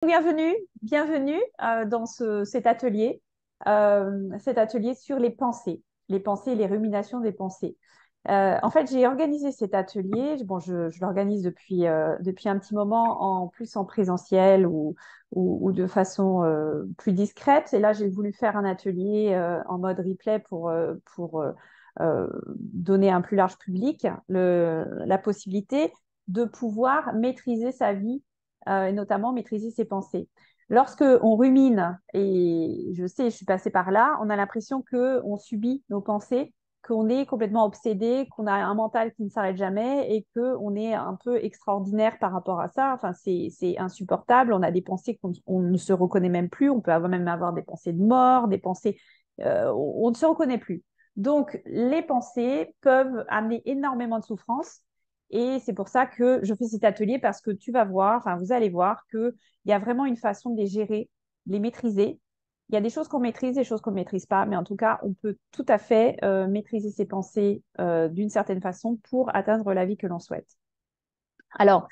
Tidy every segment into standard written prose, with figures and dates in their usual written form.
Bienvenue, bienvenue dans cet atelier sur les pensées et les ruminations des pensées. En fait, j'ai organisé cet atelier. Bon, je l'organise depuis un petit moment, en plus en présentiel ou de façon plus discrète. Et là, j'ai voulu faire un atelier en mode replay pour donner à un plus large public la possibilité de pouvoir maîtriser sa vie et notamment maîtriser ses pensées. Lorsque on rumine, et je sais, je suis passée par là, on a l'impression qu'on subit nos pensées, qu'on est complètement obsédé, qu'on a un mental qui ne s'arrête jamais et qu'on est un peu extraordinaire par rapport à ça. Enfin, c'est insupportable. On a des pensées qu'on ne se reconnaît même plus. On peut même avoir des pensées de mort, des pensées... on ne se reconnaît plus. Donc, les pensées peuvent amener énormément de souffrance et c'est pour ça que je fais cet atelier parce que tu vas voir, enfin, vous allez voir qu'il y a vraiment une façon de les gérer, de les maîtriser. Il y a des choses qu'on maîtrise, des choses qu'on ne maîtrise pas, mais en tout cas, on peut tout à fait maîtriser ses pensées d'une certaine façon pour atteindre la vie que l'on souhaite. Alors,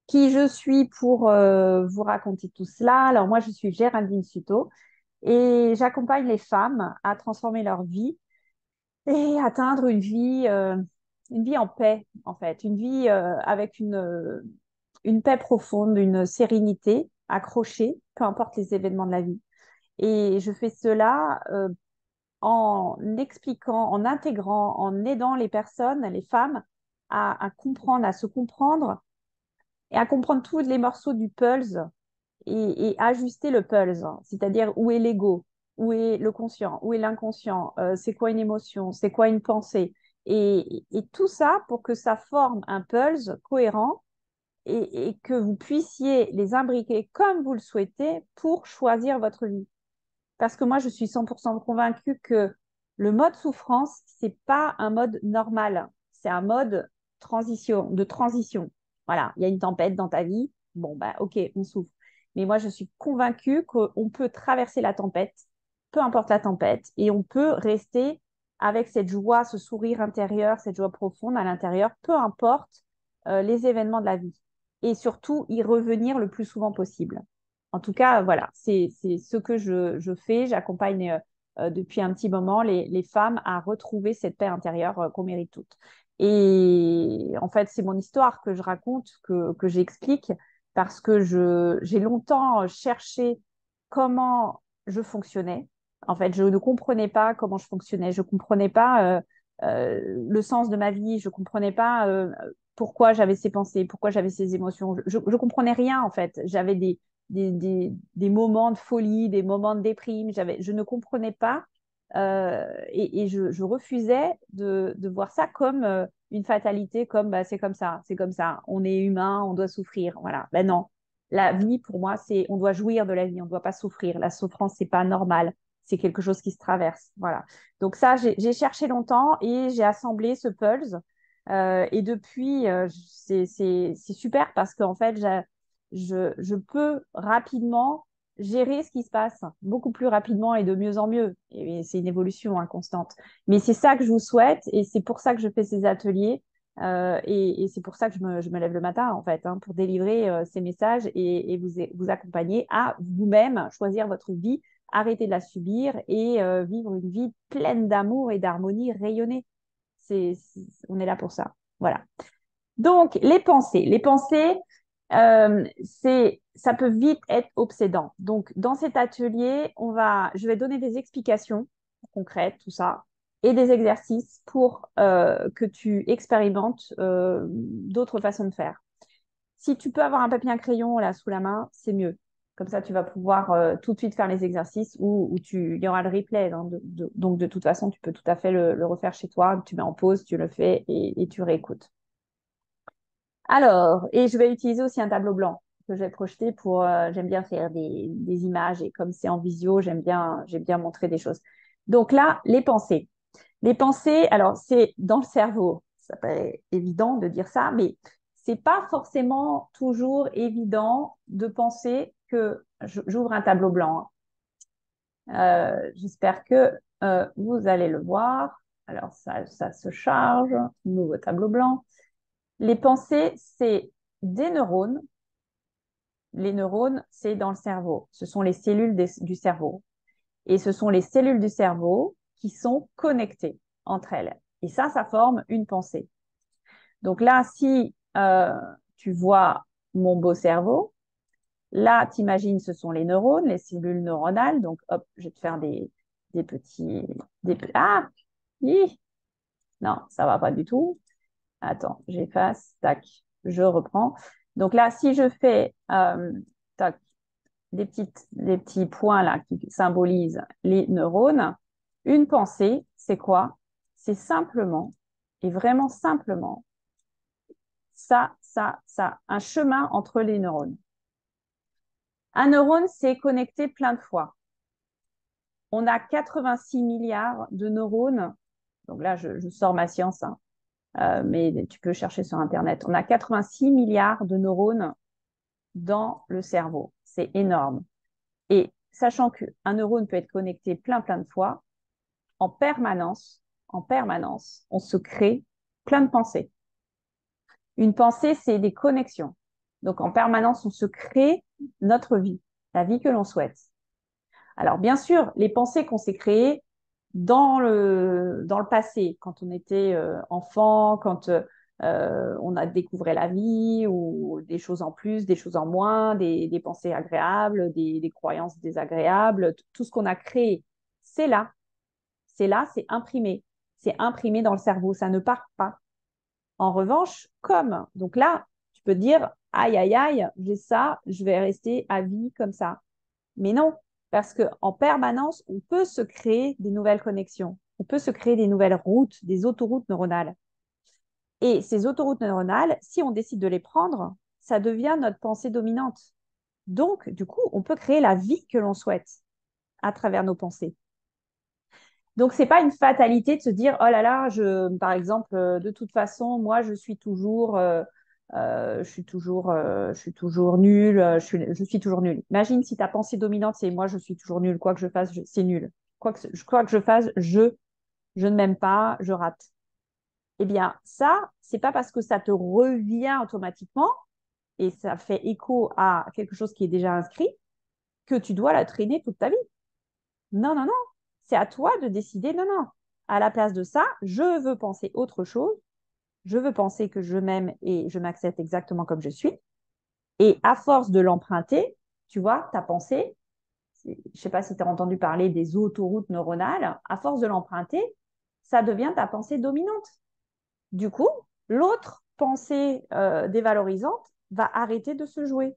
qui je suis pour vous raconter tout cela? Alors, moi, je suis Géraldine Suto et j'accompagne les femmes à transformer leur vie et atteindre une vie en paix, en fait, une vie avec une paix profonde, une sérénité accrochée, peu importe les événements de la vie. Et je fais cela en expliquant, en intégrant, en aidant les personnes, les femmes, à comprendre, à se comprendre et à comprendre tous les morceaux du puzzle et ajuster le puzzle, c'est-à-dire où est l'ego, où est le conscient, où est l'inconscient, c'est quoi une émotion, c'est quoi une pensée, et tout ça pour que ça forme un puzzle cohérent et que vous puissiez les imbriquer comme vous le souhaitez pour choisir votre vie. Parce que moi, je suis 100% convaincue que le mode souffrance, c'est pas un mode normal, c'est un mode de transition. Voilà, il y a une tempête dans ta vie, bon, bah, ok, on souffre. Mais moi, je suis convaincue qu'on peut traverser la tempête, peu importe la tempête, et on peut rester avec cette joie, ce sourire intérieur, cette joie profonde à l'intérieur, peu importe les événements de la vie. Et surtout, y revenir le plus souvent possible. En tout cas, voilà, c'est ce que je fais. J'accompagne depuis un petit moment les femmes à retrouver cette paix intérieure qu'on mérite toutes. Et en fait, c'est mon histoire que je raconte, que j'explique, parce que j'ai longtemps cherché comment je fonctionnais. En fait, je ne comprenais pas comment je fonctionnais. Je ne comprenais pas le sens de ma vie. Je ne comprenais pas pourquoi j'avais ces pensées, pourquoi j'avais ces émotions. Je ne comprenais rien, en fait. J'avais des moments de folie, des moments de déprime. Je ne comprenais pas et je refusais de voir ça comme une fatalité, comme bah, c'est comme ça, on est humain, on doit souffrir. Voilà. Ben non, la vie pour moi, c'est on doit jouir de la vie, on ne doit pas souffrir. La souffrance, c'est pas normal, c'est quelque chose qui se traverse. Voilà. Donc ça, j'ai cherché longtemps et j'ai assemblé ce pulse. Et depuis, c'est super parce qu'en fait, je peux rapidement gérer ce qui se passe beaucoup plus rapidement et de mieux en mieux. Et c'est une évolution hein, constante. Mais c'est ça que je vous souhaite et c'est pour ça que je fais ces ateliers. Et c'est pour ça que je me lève le matin, en fait, hein, pour délivrer ces messages et vous accompagner à vous-même choisir votre vie, arrêter de la subir et vivre une vie pleine d'amour et d'harmonie rayonnée. On est là pour ça. Voilà. Donc, les pensées. Les pensées, ça peut vite être obsédant. Donc, dans cet atelier, je vais donner des explications concrètes, tout ça, et des exercices pour que tu expérimentes d'autres façons de faire. Si tu peux avoir un papier et un crayon là sous la main, c'est mieux. Comme ça, tu vas pouvoir tout de suite faire les exercices où il y aura le replay. Hein, donc, de toute façon, tu peux tout à fait le refaire chez toi. Tu mets en pause, tu le fais et tu réécoutes. Alors, et je vais utiliser aussi un tableau blanc que je vais projeter pour, j'aime bien faire des images et comme c'est en visio, j'aime bien montrer des choses. Donc là, les pensées. Les pensées, alors c'est dans le cerveau. Ça paraît évident de dire ça, mais c'est pas forcément toujours évident de penser que j'ouvre un tableau blanc. Hein. J'espère que vous allez le voir. Alors ça se charge, nouveau tableau blanc. Les pensées, c'est des neurones les neurones, c'est dans le cerveau. Ce sont les cellules du cerveau. Et ce sont les cellules du cerveau qui sont connectées entre elles. Et ça forme une pensée. Donc là, si tu vois mon beau cerveau, là, t'imagines, ce sont les neurones, les cellules neuronales. Donc, hop, je vais te faire des petits... Ah! Hi. Non, ça va pas du tout. Attends, j'efface. Tac, je reprends. Donc là, si je fais tac, des petits points là qui symbolisent les neurones, une pensée, c'est quoi? C'est simplement, et vraiment simplement, ça, un chemin entre les neurones. Un neurone, c'est connecté plein de fois. On a 86 milliards de neurones. Donc là, je sors ma science, hein, mais tu peux chercher sur Internet. On a 86 milliards de neurones dans le cerveau. C'est énorme. Et sachant qu'un neurone peut être connecté plein de fois, en permanence, on se crée plein de pensées. Une pensée, c'est des connexions. Donc, en permanence, on se crée notre vie, la vie que l'on souhaite. Alors, bien sûr, les pensées qu'on s'est créées dans le passé, quand on était enfant, quand on a découvert la vie, ou des choses en plus, des choses en moins, des pensées agréables, des croyances désagréables, tout ce qu'on a créé, c'est là. C'est là, c'est imprimé. C'est imprimé dans le cerveau, ça ne part pas. En revanche, donc là, tu peux te dire, aïe, aïe, aïe, j'ai ça, je vais rester à vie comme ça. Mais non, parce qu'en permanence, on peut se créer des nouvelles connexions. On peut se créer des nouvelles routes, des autoroutes neuronales. Et ces autoroutes neuronales, si on décide de les prendre, ça devient notre pensée dominante. Donc, du coup, on peut créer la vie que l'on souhaite à travers nos pensées. Donc, c'est pas une fatalité de se dire, oh là là, par exemple, de toute façon, moi, je suis toujours nulle, je suis toujours nulle. Imagine si ta pensée dominante, c'est moi, je suis toujours nulle, quoi que je fasse, c'est nul. Quoi que je fasse, je ne m'aime pas, je rate. Eh bien, ça, c'est pas parce que ça te revient automatiquement et ça fait écho à quelque chose qui est déjà inscrit que tu dois la traîner toute ta vie. Non, non, non. C'est à toi de décider, non, non. À la place de ça, je veux penser autre chose. Je veux penser que je m'aime et je m'accepte exactement comme je suis. Et à force de l'emprunter, tu vois, ta pensée, je ne sais pas si tu as entendu parler des autoroutes neuronales, à force de l'emprunter, ça devient ta pensée dominante. Du coup, l'autre pensée dévalorisante va arrêter de se jouer.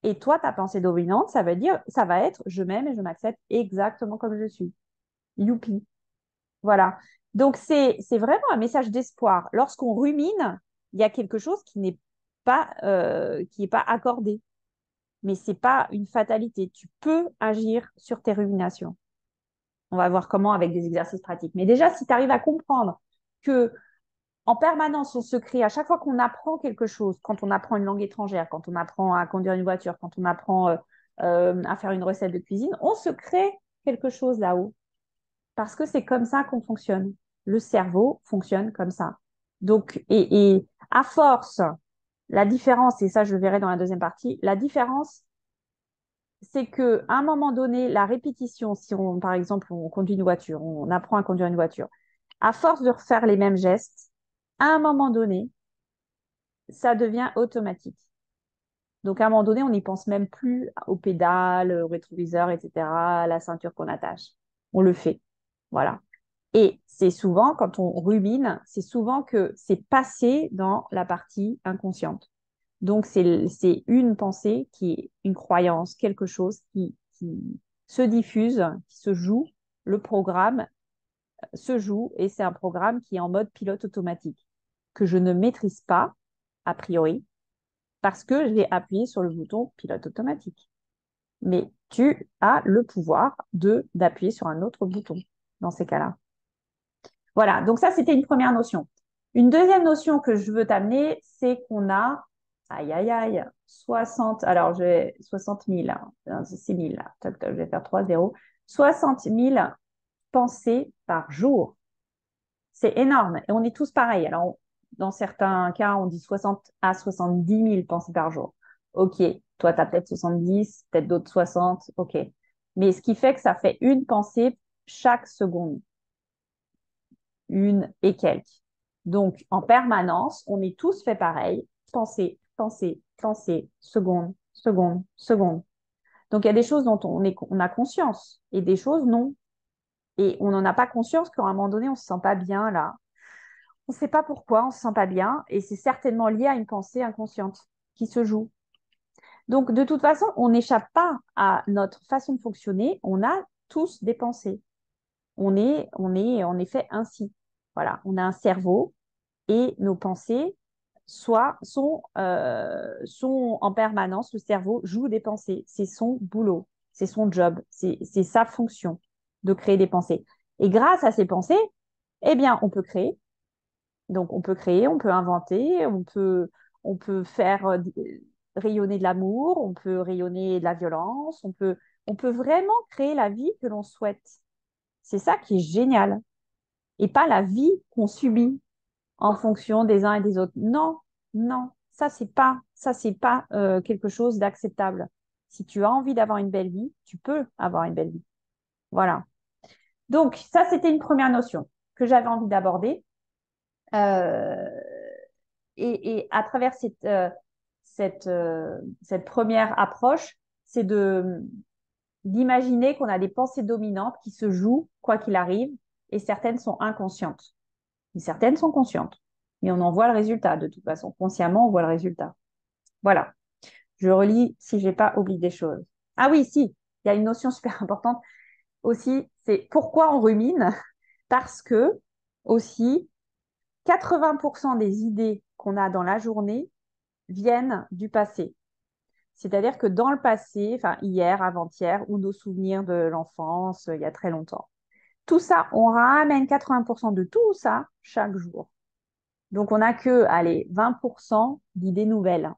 Et toi, ta pensée dominante, ça va être je m'aime et je m'accepte exactement comme je suis. Youpi. Voilà. Donc, c'est vraiment un message d'espoir. Lorsqu'on rumine, il y a quelque chose qui est pas accordé. Mais ce n'est pas une fatalité. Tu peux agir sur tes ruminations. On va voir comment avec des exercices pratiques. Mais déjà, si tu arrives à comprendre que en permanence, on se crée, à chaque fois qu'on apprend quelque chose, quand on apprend une langue étrangère, quand on apprend à conduire une voiture, quand on apprend à faire une recette de cuisine, on se crée quelque chose là-haut. Parce que c'est comme ça qu'on fonctionne. Le cerveau fonctionne comme ça. Donc, et à force, la différence, et ça je le verrai dans la deuxième partie, la différence, c'est qu'à un moment donné, la répétition, si on, par exemple, on conduit une voiture, on apprend à conduire une voiture, à force de refaire les mêmes gestes, à un moment donné, ça devient automatique. Donc, à un moment donné, on n'y pense même plus aux pédales, au rétroviseur, etc., à la ceinture qu'on attache. On le fait. Voilà. Et c'est souvent, quand on rumine, c'est souvent que c'est passé dans la partie inconsciente. Donc, c'est une pensée qui est une croyance, quelque chose qui se diffuse, qui se joue. Le programme se joue et c'est un programme qui est en mode pilote automatique, que je ne maîtrise pas, a priori, parce que j'ai appuyé sur le bouton pilote automatique. Mais tu as le pouvoir d'appuyer sur un autre bouton dans ces cas-là. Voilà, donc ça, c'était une première notion. Une deuxième notion que je veux t'amener, c'est qu'on a, aïe, aïe, aïe, 60, alors j'ai 60 000, c'est 6 000, toc, toc, je vais faire 3 zéros, 60 000 pensées par jour. C'est énorme et on est tous pareils. Alors, dans certains cas, on dit 60 à 70 000 pensées par jour. Ok, toi, tu as peut-être 70, peut-être d'autres 60, ok. Mais ce qui fait que ça fait une pensée chaque seconde, une et quelques. Donc, en permanence, on est tous fait pareil. Pensée, pensée, pensée, seconde, seconde, seconde. Donc, il y a des choses dont on a conscience et des choses non. Et on n'en a pas conscience qu'à un moment donné, on ne se sent pas bien là. On ne sait pas pourquoi on ne se sent pas bien et c'est certainement lié à une pensée inconsciente qui se joue. Donc, de toute façon, on n'échappe pas à notre façon de fonctionner. On a tous des pensées. On est en effet ainsi. Voilà, on a un cerveau et nos pensées sont en permanence, le cerveau joue des pensées. C'est son boulot, c'est son job, c'est sa fonction de créer des pensées. Et grâce à ces pensées, eh bien, on peut créer. Donc, on peut créer, on peut inventer, on peut faire rayonner de l'amour, on peut rayonner de la violence, on peut vraiment créer la vie que l'on souhaite. C'est ça qui est génial. Et pas la vie qu'on subit en fonction des uns et des autres. Non, non, ça c'est pas quelque chose d'acceptable. Si tu as envie d'avoir une belle vie, tu peux avoir une belle vie. Voilà. Donc, ça, c'était une première notion que j'avais envie d'aborder. Euh, et à travers cette première approche, c'est d'imaginer qu'on a des pensées dominantes qui se jouent quoi qu'il arrive, et certaines sont inconscientes. Et certaines sont conscientes, mais on en voit le résultat de toute façon. Consciemment, on voit le résultat. Voilà. Je relis si j'ai pas oublié des choses. Ah oui, si, il y a une notion super importante aussi, c'est pourquoi on rumine? Parce que aussi, 80% des idées qu'on a dans la journée viennent du passé. C'est-à-dire que dans le passé, enfin hier, avant-hier, ou nos souvenirs de l'enfance, il y a très longtemps. Tout ça, on ramène 80% de tout ça chaque jour. Donc, on n'a que, allez, 20% d'idées nouvelles.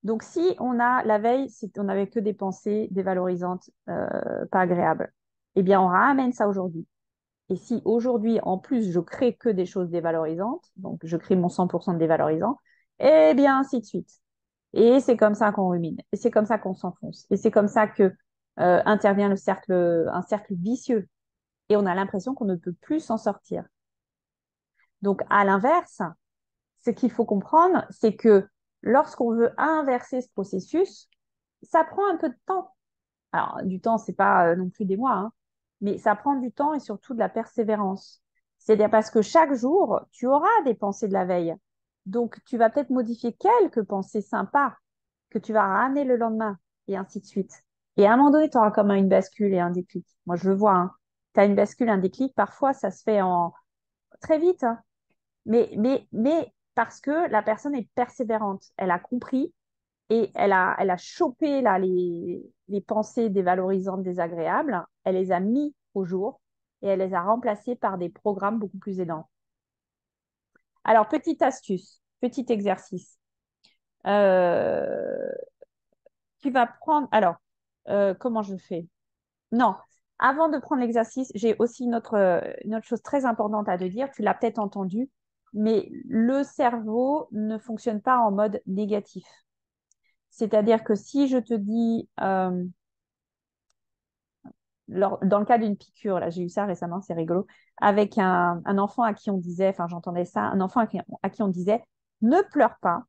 Donc, si on a la veille, si on n'avait que des pensées dévalorisantes, pas agréables, eh bien, on ramène ça aujourd'hui. Et si aujourd'hui, en plus, je crée que des choses dévalorisantes, donc je crée mon 100% de dévalorisant, eh bien, ainsi de suite. Et c'est comme ça qu'on rumine. Et c'est comme ça qu'on s'enfonce. Et c'est comme ça que intervient un cercle vicieux. Et on a l'impression qu'on ne peut plus s'en sortir. Donc, à l'inverse, ce qu'il faut comprendre, c'est que lorsqu'on veut inverser ce processus, ça prend un peu de temps. Alors, du temps, c'est pas non plus des mois, hein, mais ça prend du temps et surtout de la persévérance. C'est-à-dire parce que chaque jour, tu auras des pensées de la veille. Donc, tu vas peut-être modifier quelques pensées sympas que tu vas ramener le lendemain et ainsi de suite. Et à un moment donné, tu auras comme une bascule et un déclic. Moi, je le vois, hein. Tu as une bascule, un déclic. Parfois, ça se fait en très vite, hein. Mais parce que la personne est persévérante. Elle a compris et elle a chopé là, les pensées dévalorisantes, désagréables. Elle les a mis au jour et elle les a remplacées par des programmes beaucoup plus aidants. Alors, petite astuce, petit exercice. Euh, Tu vas prendre. Alors, comment je fais? Non. Avant de prendre l'exercice, j'ai aussi une autre chose très importante à te dire. Tu l'as peut-être entendu, mais le cerveau ne fonctionne pas en mode négatif. C'est-à-dire que si je te dis, dans le cas d'une piqûre, là, j'ai eu ça récemment, c'est rigolo, avec un enfant à qui on disait, enfin j'entendais ça, un enfant à qui on disait, ne pleure pas,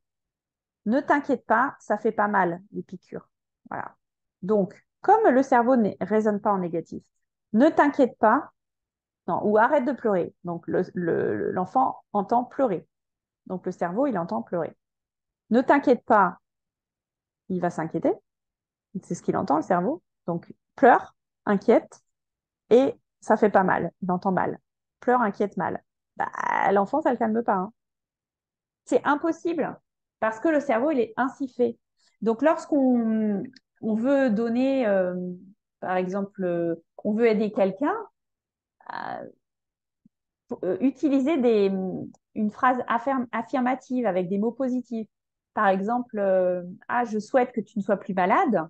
ne t'inquiète pas, ça fait pas mal, les piqûres. Voilà. Donc, comme le cerveau ne raisonne pas en négatif, ne t'inquiète pas, non, ou arrête de pleurer. Donc, l'enfant entend pleurer. Donc, le cerveau, il entend pleurer. Ne t'inquiète pas, il va s'inquiéter. C'est ce qu'il entend, le cerveau. Donc, pleure, inquiète, et ça fait pas mal. Il entend mal. Pleure, inquiète, mal. Bah, l'enfant, ça ne le calme pas, hein. C'est impossible parce que le cerveau, il est ainsi fait. Donc, lorsqu'on veut donner, par exemple, on veut aider quelqu'un, euh, utiliser une phrase affirmative avec des mots positifs. Par exemple, ah, je souhaite que tu ne sois plus malade.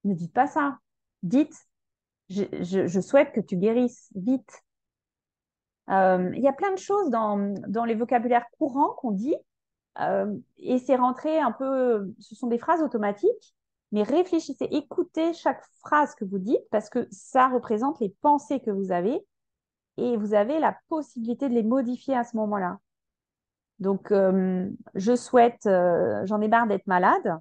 Ne dites pas ça. Dites, je souhaite que tu guérisses vite. Il y a plein de choses dans les vocabulaires courants qu'on dit Et c'est rentré un peu, ce sont des phrases automatiques, mais réfléchissez, écoutez chaque phrase que vous dites parce que ça représente les pensées que vous avez et vous avez la possibilité de les modifier à ce moment-là. Donc, je souhaite, j'en ai marre d'être malade,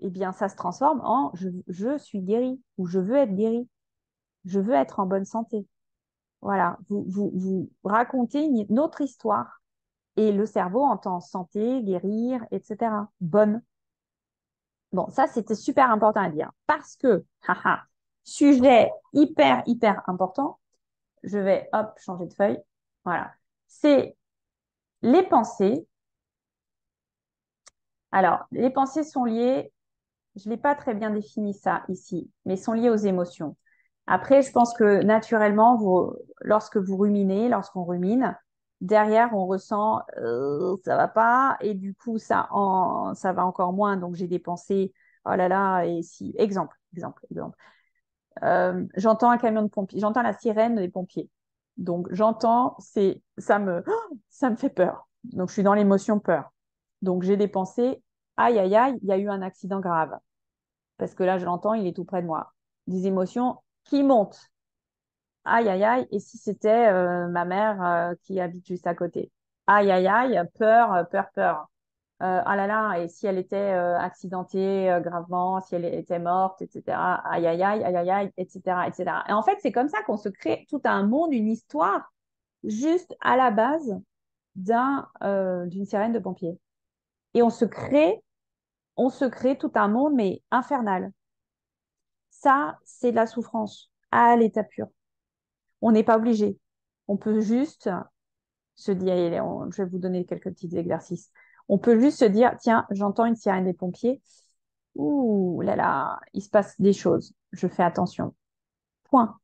eh bien, ça se transforme en je suis guéri ou je veux être guéri, je veux être en bonne santé. Voilà, vous racontez une autre histoire et le cerveau entend santé, guérir, etc. Bonne. Bon, ça, c'était super important à dire parce que, haha, sujet hyper, hyper important, je vais, hop, changer de feuille. Voilà. C'est les pensées. Alors, les pensées sont liées, je ne l'ai pas très bien défini ça ici, mais sont liées aux émotions. Après, je pense que naturellement, lorsque vous ruminez, lorsqu'on rumine, derrière, on ressent ça va pas, et du coup, ça va encore moins. Donc, j'ai des pensées, oh là là, et si, exemple. J'entends un camion de pompiers, j'entends la sirène des pompiers. Donc, ça me fait peur. Donc, je suis dans l'émotion peur. Donc, j'ai des pensées, aïe, aïe, aïe, il y a eu un accident grave. Parce que là, je l'entends, il est tout près de moi. Des émotions qui montent. Aïe, aïe, aïe. Et si c'était ma mère qui habite juste à côté? Aïe, aïe, aïe, peur, peur, peur. Ah là là, et si elle était accidentée gravement, si elle était morte, etc. Aïe, aïe, aïe, aïe, aïe, aïe, etc., etc. Et en fait, c'est comme ça qu'on se crée tout un monde, une histoire, juste à la base d'une sirène de pompiers. Et on se crée tout un monde, mais infernal. Ça, c'est de la souffrance à l'état pur. On n'est pas obligé. On peut juste se dire, allez, je vais vous donner quelques petits exercices. On peut juste se dire, tiens, j'entends une sirène des pompiers. Ouh là là, il se passe des choses. Je fais attention. Point.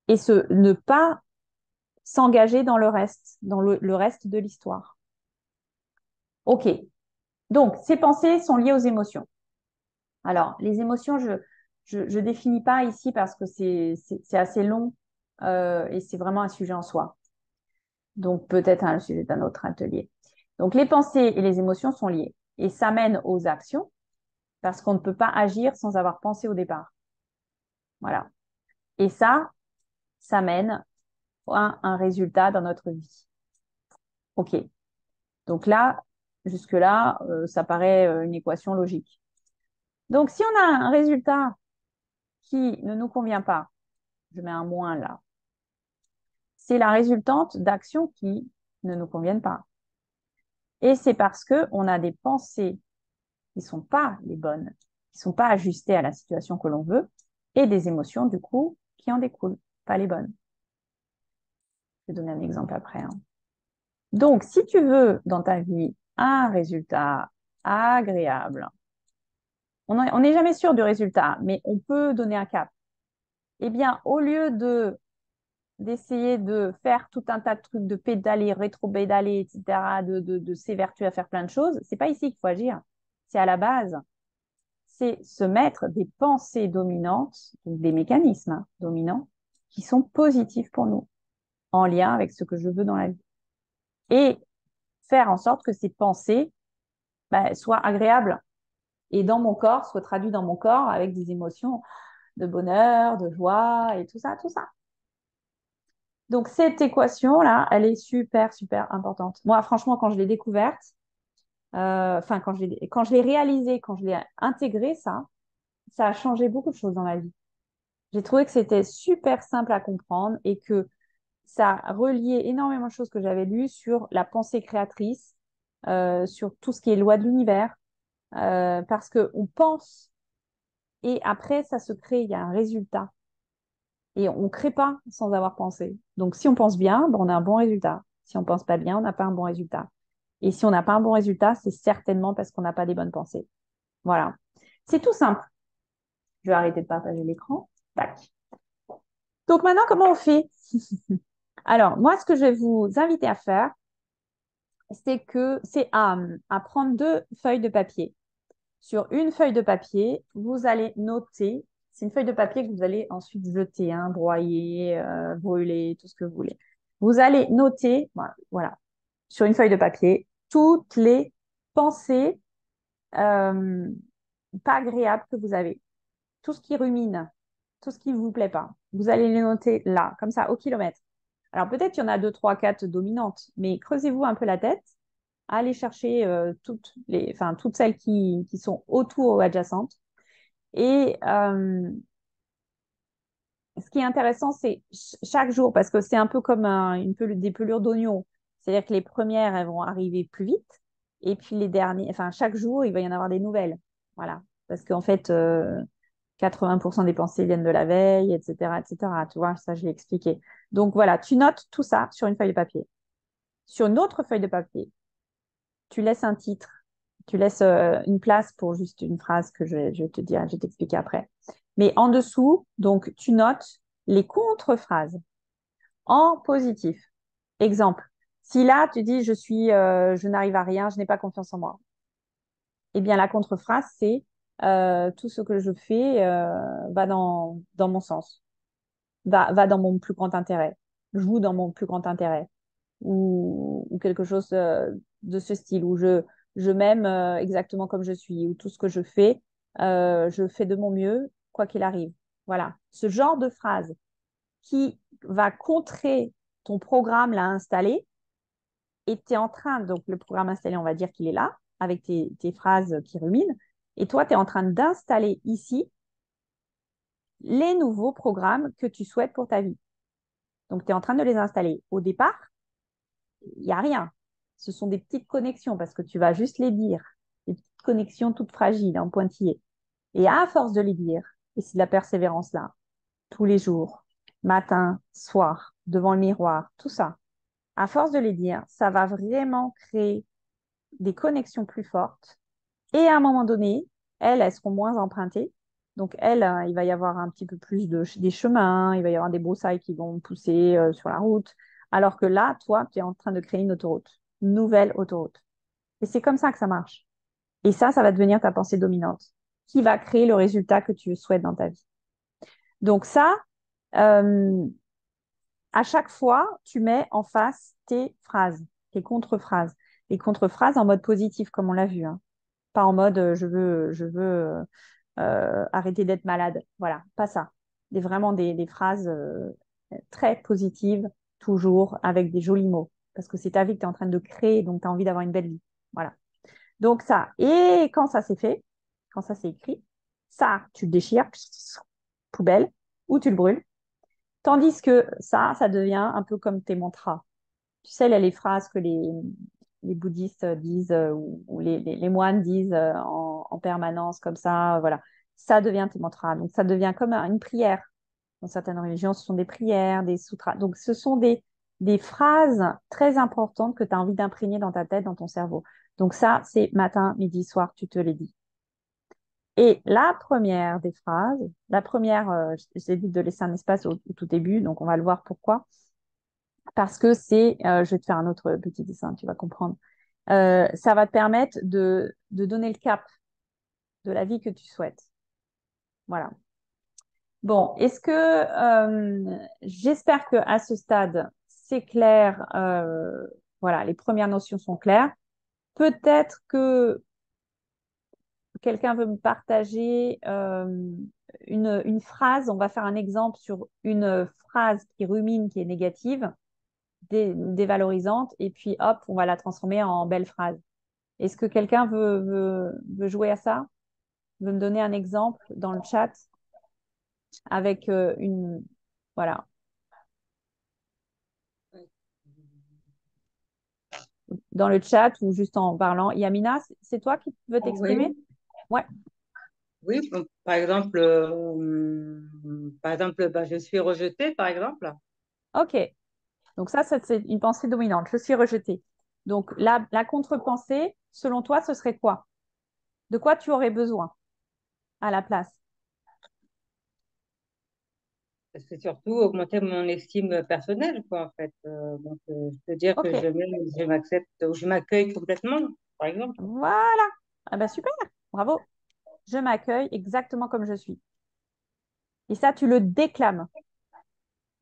Et ne pas s'engager dans le reste, dans le reste de l'histoire. OK. Donc, ces pensées sont liées aux émotions. Alors, les émotions, je définis pas ici parce que c'est assez long et c'est vraiment un sujet en soi. Donc, peut-être un sujet d'un autre atelier. Donc, les pensées et les émotions sont liées et ça mène aux actions parce qu'on ne peut pas agir sans avoir pensé au départ. Voilà. Et ça mène à un résultat dans notre vie. OK. Donc là, jusque-là, ça paraît une équation logique. Donc, si on a un résultat qui ne nous convient pas, je mets un moins là, c'est la résultante d'actions qui ne nous conviennent pas. Et c'est parce qu'on a des pensées qui ne sont pas les bonnes, qui ne sont pas ajustées à la situation que l'on veut, et des émotions, du coup, qui en découlent, pas les bonnes. Je vais donner un exemple après. Hein. Donc, si tu veux dans ta vie un résultat agréable, on n'est jamais sûr du résultat, mais on peut donner un cap. Eh bien, au lieu d'essayer de faire tout un tas de trucs, de pédaler, rétro-pédaler, etc., de s'évertuer à faire plein de choses, c'est pas ici qu'il faut agir. C'est à la base. C'est se mettre des pensées dominantes, donc des mécanismes dominants, qui sont positifs pour nous, en lien avec ce que je veux dans la vie. Et faire en sorte que ces pensées soient agréables et dans mon corps, soient traduites dans mon corps avec des émotions de bonheur, de joie et tout ça, tout ça. Donc, cette équation-là, elle est super, super importante. Moi, franchement, quand je l'ai découverte, enfin, quand je l'ai réalisée, quand je l'ai intégrée, ça a changé beaucoup de choses dans ma vie. J'ai trouvé que c'était super simple à comprendre et que ça reliait énormément de choses que j'avais lues sur la pensée créatrice, sur tout ce qui est loi de l'univers, parce qu'on pense et après, ça se crée, il y a un résultat. Et on ne crée pas sans avoir pensé. Donc, si on pense bien, on a un bon résultat. Si on ne pense pas bien, on n'a pas un bon résultat. Et si on n'a pas un bon résultat, c'est certainement parce qu'on n'a pas des bonnes pensées. Voilà. C'est tout simple. Je vais arrêter de partager l'écran. Tac. Donc maintenant, comment on fait? Alors, moi, ce que je vais vous inviter à faire, c'est à prendre deux feuilles de papier. Sur une feuille de papier, vous allez noter, c'est une feuille de papier que vous allez ensuite jeter, hein, broyer, brûler, tout ce que vous voulez. Vous allez noter, voilà, sur une feuille de papier, toutes les pensées euh, pas agréables que vous avez, tout ce qui rumine, tout ce qui ne vous plaît pas. Vous allez les noter là, comme ça, au kilomètre. Alors peut-être qu'il y en a deux, trois, quatre dominantes, mais creusez-vous un peu la tête, allez chercher toutes celles qui sont autour ou adjacentes. Et ce qui est intéressant, c'est chaque jour, parce que c'est un peu comme des pelures d'oignon. C'est-à-dire que les premières, elles vont arriver plus vite. Et puis les derniers, enfin, chaque jour, il va y en avoir des nouvelles. Voilà. Parce qu'en fait, 80% des pensées viennent de la veille, etc., etc. Tu vois, ça, je l'ai expliqué. Donc voilà, tu notes tout ça sur une feuille de papier. Sur une autre feuille de papier, tu laisses un titre, tu laisses une place pour juste une phrase que je vais te dire, je vais t'expliquer après. Mais en dessous, donc, tu notes les contre-phrases en positif. Exemple, si là, tu dis je n'arrive à rien, je n'ai pas confiance en moi, eh bien, la contre-phrase, c'est tout ce que je fais va dans mon sens, va dans mon plus grand intérêt, joue dans mon plus grand intérêt, ou quelque chose de ce style, où je m'aime exactement comme je suis, où tout ce que je fais de mon mieux, quoi qu'il arrive. Voilà, ce genre de phrase qui va contrer ton programme là installé, et tu es en train, donc le programme installé, on va dire qu'il est là, avec tes phrases qui ruminent, et toi, tu es en train d'installer ici les nouveaux programmes que tu souhaites pour ta vie. Donc, tu es en train de les installer. Au départ, il n'y a rien. Ce sont des petites connexions parce que tu vas juste les dire. Des petites connexions toutes fragiles, en pointillés. Et à force de les dire, et c'est de la persévérance là, tous les jours, matin, soir, devant le miroir, tout ça, à force de les dire, ça va vraiment créer des connexions plus fortes. Et à un moment donné, elles seront moins empruntées. Donc, il va y avoir un petit peu plus des chemins, il va y avoir des broussailles qui vont pousser sur la route. Alors que là, toi, tu es en train de créer une autoroute, une nouvelle autoroute. Et c'est comme ça que ça marche. Et ça va devenir ta pensée dominante qui va créer le résultat que tu souhaites dans ta vie. Donc ça, euh, à chaque fois, tu mets en face tes phrases, tes contre-phrases. Les contre-phrases en mode positif, comme on l'a vu, hein. Pas en mode je veux arrêter d'être malade. Voilà, pas ça. Vraiment des phrases très positives, toujours avec des jolis mots. Parce que c'est ta vie que tu es en train de créer, donc tu as envie d'avoir une belle vie. Voilà. Donc ça. Et quand ça c'est fait, quand ça c'est écrit, ça, tu le déchires, poubelle, ou tu le brûles. Tandis que ça devient un peu comme tes mantras. Tu sais, les phrases que les bouddhistes disent ou les moines disent en permanence comme ça, voilà. Ça devient tes mantras. Donc, ça devient comme une prière. Dans certaines religions, ce sont des prières, des sutras. Donc, ce sont des phrases très importantes que tu as envie d'imprégner dans ta tête, dans ton cerveau. Donc, ça, c'est matin, midi, soir, tu te les dis. Et la première des phrases, la première, j'ai dit de laisser un espace au tout début, donc on va le voir pourquoi. Parce que je vais te faire un autre petit dessin, tu vas comprendre. Ça va te permettre de donner le cap de la vie que tu souhaites. Voilà. Bon, j'espère que à ce stade, c'est clair. Voilà, les premières notions sont claires. Peut-être que quelqu'un veut me partager une phrase. On va faire un exemple sur une phrase qui rumine, qui est négative, dévalorisante, et puis hop, on va la transformer en belle phrase. Est-ce que quelqu'un veut jouer à ça? Veut me donner un exemple dans le chat avec une... Voilà, dans le chat ou juste en parlant. Yamina, c'est toi qui veux t'exprimer? Oui, Ouais, oui. Par exemple, bah, je suis rejetée, par exemple. ok. Donc c'est une pensée dominante. Je suis rejetée. Donc la contre-pensée, selon toi, ce serait quoi? De quoi tu aurais besoin à la place? C'est surtout augmenter mon estime personnelle, quoi, en fait. Je peux dire que Ok, je m'accepte ou je m'accueille complètement, par exemple. voilà. Ah ben super, bravo. Je m'accueille exactement comme je suis. Et ça, tu le déclames.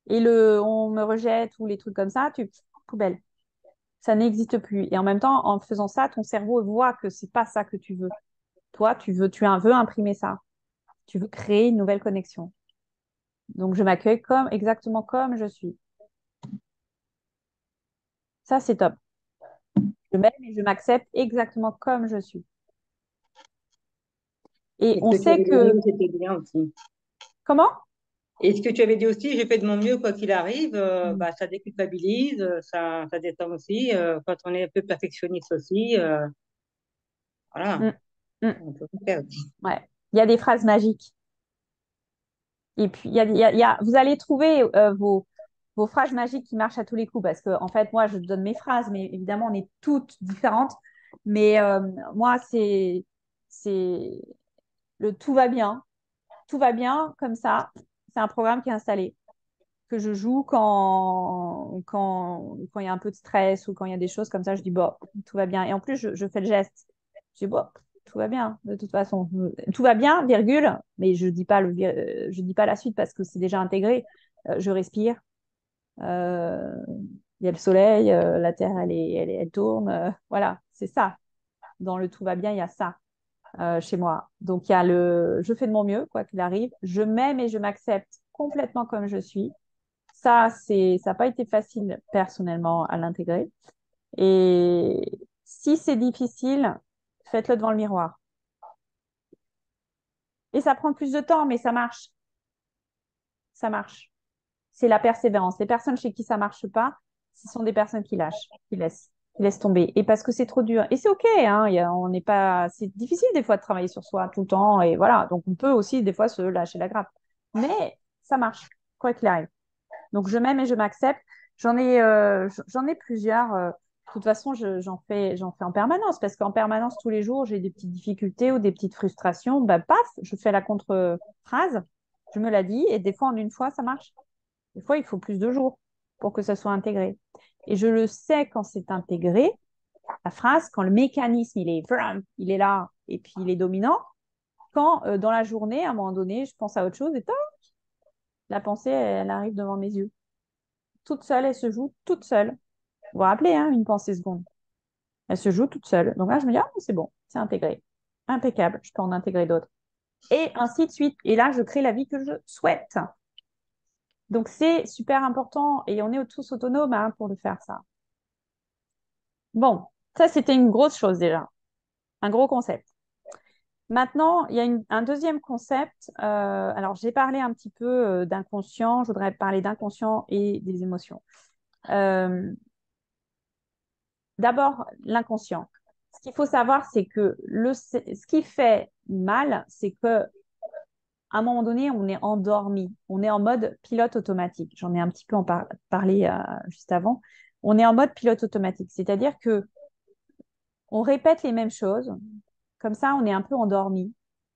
Et on me rejette ou les trucs comme ça, poubelle. Ça n'existe plus. Et en même temps, en faisant ça, ton cerveau voit que c'est pas ça que tu veux. Toi, veux imprimer ça. Tu veux créer une nouvelle connexion. Donc, je m'accueille exactement comme je suis. Ça, c'est top. Je m'aime et je m'accepte exactement comme je suis. Et Et ce on que tu sait avais donné, que... c'était bien aussi. Comment? Et ce que tu avais dit aussi, j'ai fait de mon mieux quoi qu'il arrive, Mm, bah, ça déculpabilise, ça détend aussi. Quand on est un peu perfectionniste aussi, voilà, mm, mm. on peut tout faire aussi. Ouais. Il y a des phrases magiques. Et puis, vous allez trouver vos phrases magiques qui marchent à tous les coups. Parce que, en fait, moi, je donne mes phrases, mais évidemment, on est toutes différentes. Mais moi, c'est le tout va bien. Tout va bien, comme ça. C'est un programme qui est installé, que je joue quand il y a un peu de stress ou quand il y a des choses comme ça. Je dis, bon, tout va bien. Et en plus, je fais le geste. Je dis, bon, tout va bien, de toute façon. Tout va bien, virgule, mais je dis pas la suite parce que c'est déjà intégré. Je respire. Euh, Il y a le soleil, la terre, elle tourne. Voilà, c'est ça. Dans le tout va bien, il y a ça chez moi. Donc, il y a je fais de mon mieux, quoi qu'il arrive. Je m'aime et je m'accepte complètement comme je suis. Ça n'a pas été facile personnellement à l'intégrer. Et si c'est difficile, faites-le devant le miroir. Et ça prend plus de temps, mais ça marche. Ça marche. C'est la persévérance. Les personnes chez qui ça marche pas, ce sont des personnes qui lâchent, qui laissent tomber. Et parce que c'est trop dur. Et c'est OK, hein, on n'est pas... C'est difficile des fois de travailler sur soi tout le temps. Et voilà. Donc, on peut aussi des fois se lâcher la grappe. Mais ça marche, quoi qu'il arrive. Donc, je m'aime et je m'accepte. J'en ai plusieurs. De toute façon, j'en fais en permanence parce qu'en permanence, tous les jours, j'ai des petites difficultés ou des petites frustrations. Bah, paf, je fais la contre-phrase, je me la dis et des fois, en une fois, ça marche. Des fois, il faut plus de jours pour que ça soit intégré. Et je le sais quand c'est intégré, la phrase, quand le mécanisme, il est là et puis il est dominant, quand dans la journée, à un moment donné, je pense à autre chose et tac, la pensée, elle arrive devant mes yeux. Toute seule, elle se joue toute seule. Vous vous rappelez, hein, une pensée seconde. Elle se joue toute seule. Donc là, je me dis, ah, c'est bon, c'est intégré. Impeccable, je peux en intégrer d'autres. Et ainsi de suite. Et là, je crée la vie que je souhaite. Donc, c'est super important et on est tous autonomes hein, pour le faire, ça. Bon, ça, c'était une grosse chose déjà, un gros concept. Maintenant, il y a un deuxième concept. Alors, j'ai parlé un petit peu d'inconscient. Je voudrais parler d'inconscient et des émotions. Euh, D'abord, l'inconscient. Ce qu'il faut savoir, c'est que ce qui fait mal, c'est que à un moment donné, on est endormi. On est en mode pilote automatique. J'en ai un petit peu parlé juste avant. On est en mode pilote automatique. C'est-à-dire que on répète les mêmes choses. Comme ça, on est un peu endormi.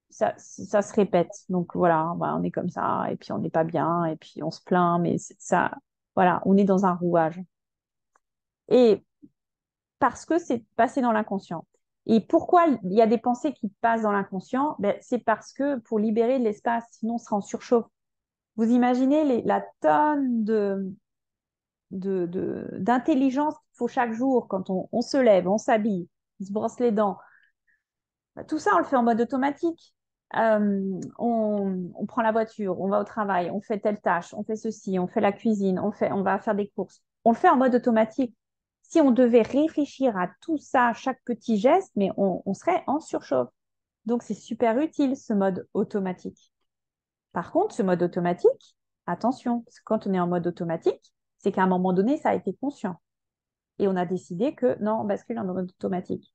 Ça se répète. Donc voilà, bah, on est comme ça, et puis on n'est pas bien, et puis on se plaint, mais ça, voilà, on est dans un rouage. Et parce que c'est passé dans l'inconscient. Et pourquoi il y a des pensées qui passent dans l'inconscient? Ben, c'est parce que pour libérer de l'espace, sinon on sera en surchauffe. Vous imaginez la tonne d'intelligence qu'il faut chaque jour quand on se lève, on s'habille, on se brosse les dents. Ben, tout ça, on le fait en mode automatique. On prend la voiture, on va au travail, on fait telle tâche, on fait ceci, on fait la cuisine, on va faire des courses. On le fait en mode automatique. Si on devait réfléchir à tout ça, chaque petit geste, mais on serait en surchauffe. Donc, c'est super utile ce mode automatique. Par contre, ce mode automatique, attention, parce que quand on est en mode automatique, c'est qu'à un moment donné, ça a été conscient. Et on a décidé que non, on bascule en mode automatique.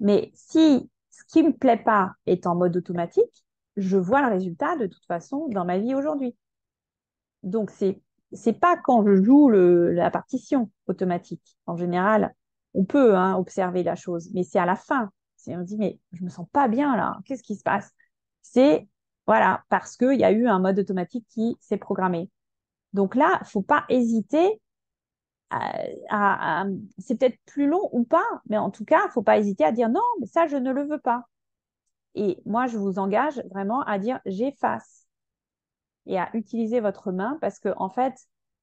Mais si ce qui ne me plaît pas est en mode automatique, je vois le résultat de toute façon dans ma vie aujourd'hui. Donc, c'est pas quand je joue la partition automatique. En général, on peut hein, observer la chose, mais c'est à la fin. Si on se dit, mais je me sens pas bien là, qu'est-ce qui se passe? C'est, voilà, parce qu'il y a eu un mode automatique qui s'est programmé. Donc là, il ne faut pas hésiter c'est peut-être plus long ou pas, mais en tout cas, il ne faut pas hésiter à dire non, mais ça, je ne le veux pas. Et moi, je vous engage vraiment à dire j'efface et à utiliser votre main parce que, en fait,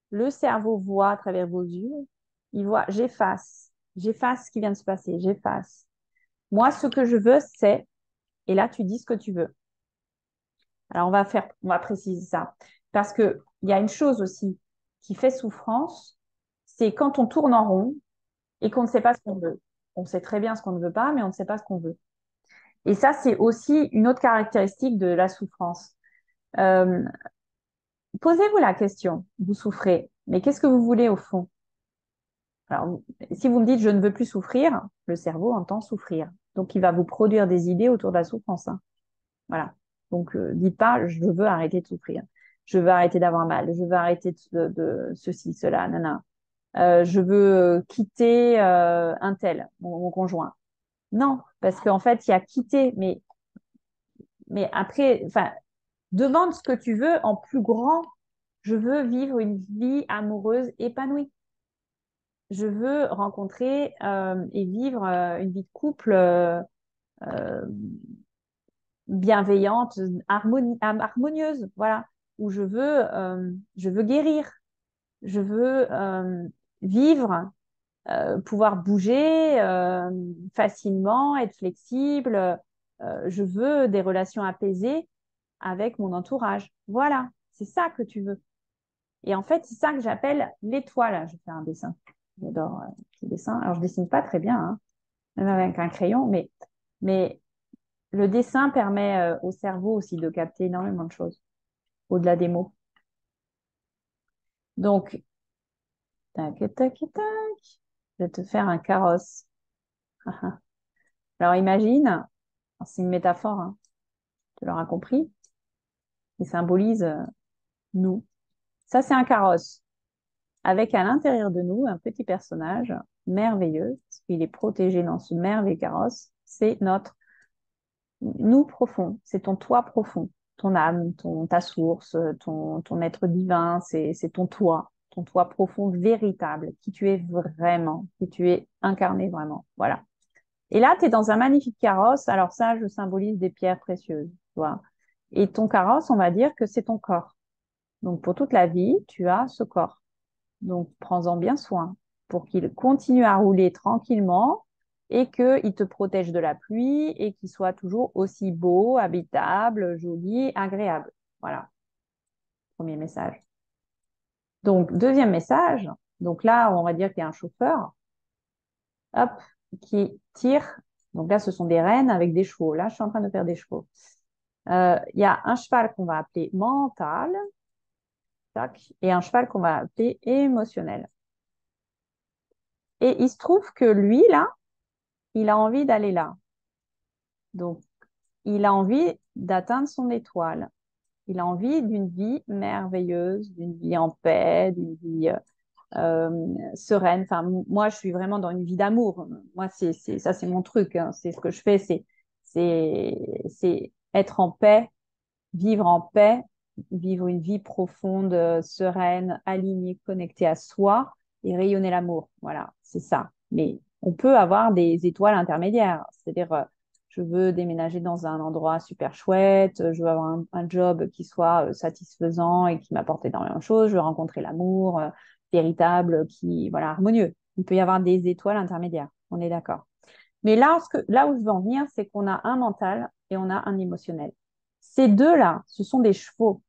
le cerveau voit à travers vos yeux il voit, j'efface. J'efface ce qui vient de se passer, j'efface. Moi, ce que je veux, c'est, et là, tu dis ce que tu veux. Alors, on va préciser ça. Parce que il y a une chose aussi qui fait souffrance, c'est quand on tourne en rond et qu'on ne sait pas ce qu'on veut. On sait très bien ce qu'on ne veut pas, mais on ne sait pas ce qu'on veut. Et ça, c'est aussi une autre caractéristique de la souffrance. Euh, Posez-vous la question, vous souffrez, mais qu'est-ce que vous voulez au fond? Alors, si vous me dites je ne veux plus souffrir, le cerveau entend souffrir. Donc, il va vous produire des idées autour de la souffrance, hein. Voilà. Donc, dites pas je veux arrêter de souffrir. Je veux arrêter d'avoir mal. Je veux arrêter de ceci, cela, nana. Je veux quitter un tel, mon conjoint. Non, parce qu'en fait, il y a quitter, mais après, enfin, demande ce que tu veux en plus grand. Je veux vivre une vie amoureuse épanouie. Je veux rencontrer et vivre une vie de couple euh, bienveillante, harmonieuse, voilà, où je veux guérir, je veux vivre, pouvoir bouger facilement, être flexible. Je veux des relations apaisées avec mon entourage. Voilà, c'est ça que tu veux. Et en fait, c'est ça que j'appelle l'étoile. Je vais faire un dessin. J'adore ce dessin. Alors, je dessine pas très bien, hein, même avec un crayon, mais le dessin permet au cerveau aussi de capter énormément de choses au-delà des mots. Donc, tac, tac, tac. Je vais te faire un carrosse. Alors, imagine, c'est une métaphore, hein, tu l'auras compris, il symbolise nous. Ça, c'est un carrosse avec à l'intérieur de nous un petit personnage merveilleux, parce qu'il est protégé dans ce merveilleux carrosse. C'est notre nous profond, c'est ton toi profond, ton âme, ta source, ton être divin, c'est ton toi profond véritable, qui tu es vraiment, qui tu es incarné vraiment. Voilà. Et là, tu es dans un magnifique carrosse. Alors ça, je symbolise des pierres précieuses, tu vois. Et ton carrosse, on va dire que c'est ton corps. Donc pour toute la vie, tu as ce corps. Donc prends-en bien soin pour qu'il continue à rouler tranquillement et qu'il te protège de la pluie et qu'il soit toujours aussi beau, habitable, joli, agréable. Voilà, premier message. Donc deuxième message, donc là, on va dire qu'il y a un chauffeur, hop, qui tire. Donc là, ce sont des rennes avec des chevaux. Là, je suis en train de faire des chevaux. Il y a un cheval qu'on va appeler mental, tac, et un cheval qu'on va appeler émotionnel. Et il se trouve que lui, là, il a envie d'aller là. Donc, il a envie d'atteindre son étoile. Il a envie d'une vie merveilleuse, d'une vie en paix, d'une vie sereine. Enfin, moi, je suis vraiment dans une vie d'amour. Moi, ça, c'est mon truc, hein. C'est ce que je fais, c'est être en paix, vivre une vie profonde, sereine, alignée, connectée à soi et rayonner l'amour. Voilà, c'est ça. Mais on peut avoir des étoiles intermédiaires, c'est-à-dire je veux déménager dans un endroit super chouette, je veux avoir un job qui soit satisfaisant et qui m'apporte énormément de choses, je veux rencontrer l'amour véritable, qui voilà harmonieux. Il peut y avoir des étoiles intermédiaires, on est d'accord. Mais là où je veux en venir, c'est qu'on a un mental et on a un émotionnel. Ces deux-là, ce sont des chevaux.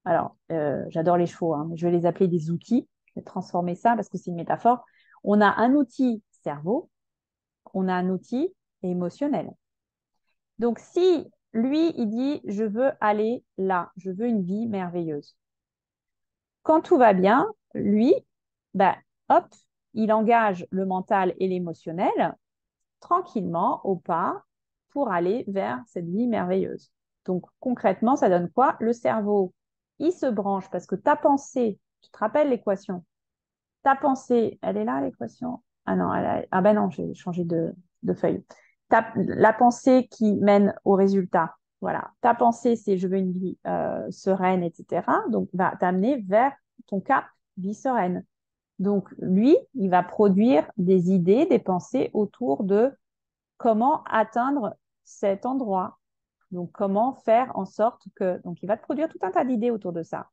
Alors, j'adore les chevaux, hein, mais je vais les appeler des outils. Je vais transformer ça parce que c'est une métaphore. On a un outil cerveau, on a un outil émotionnel. Donc, si lui, il dit, je veux aller là, je veux une vie merveilleuse. Quand tout va bien, lui, ben, hop, il engage le mental et l'émotionnel tranquillement au pas pour aller vers cette vie merveilleuse. Donc concrètement, ça donne quoi? Le cerveau, il se branche parce que ta pensée, tu te rappelles l'équation? Ta pensée, elle est là l'équation? Ah non, ah ben non, j'ai changé de feuille. La pensée qui mène au résultat. Voilà. Ta pensée, c'est je veux une vie sereine, etc. Donc, va t'amener vers ton cap, vie sereine. Donc, lui, il va produire des idées, des pensées autour de comment atteindre cet endroit. Donc, comment faire en sorte que... Donc, il va te produire tout un tas d'idées autour de ça.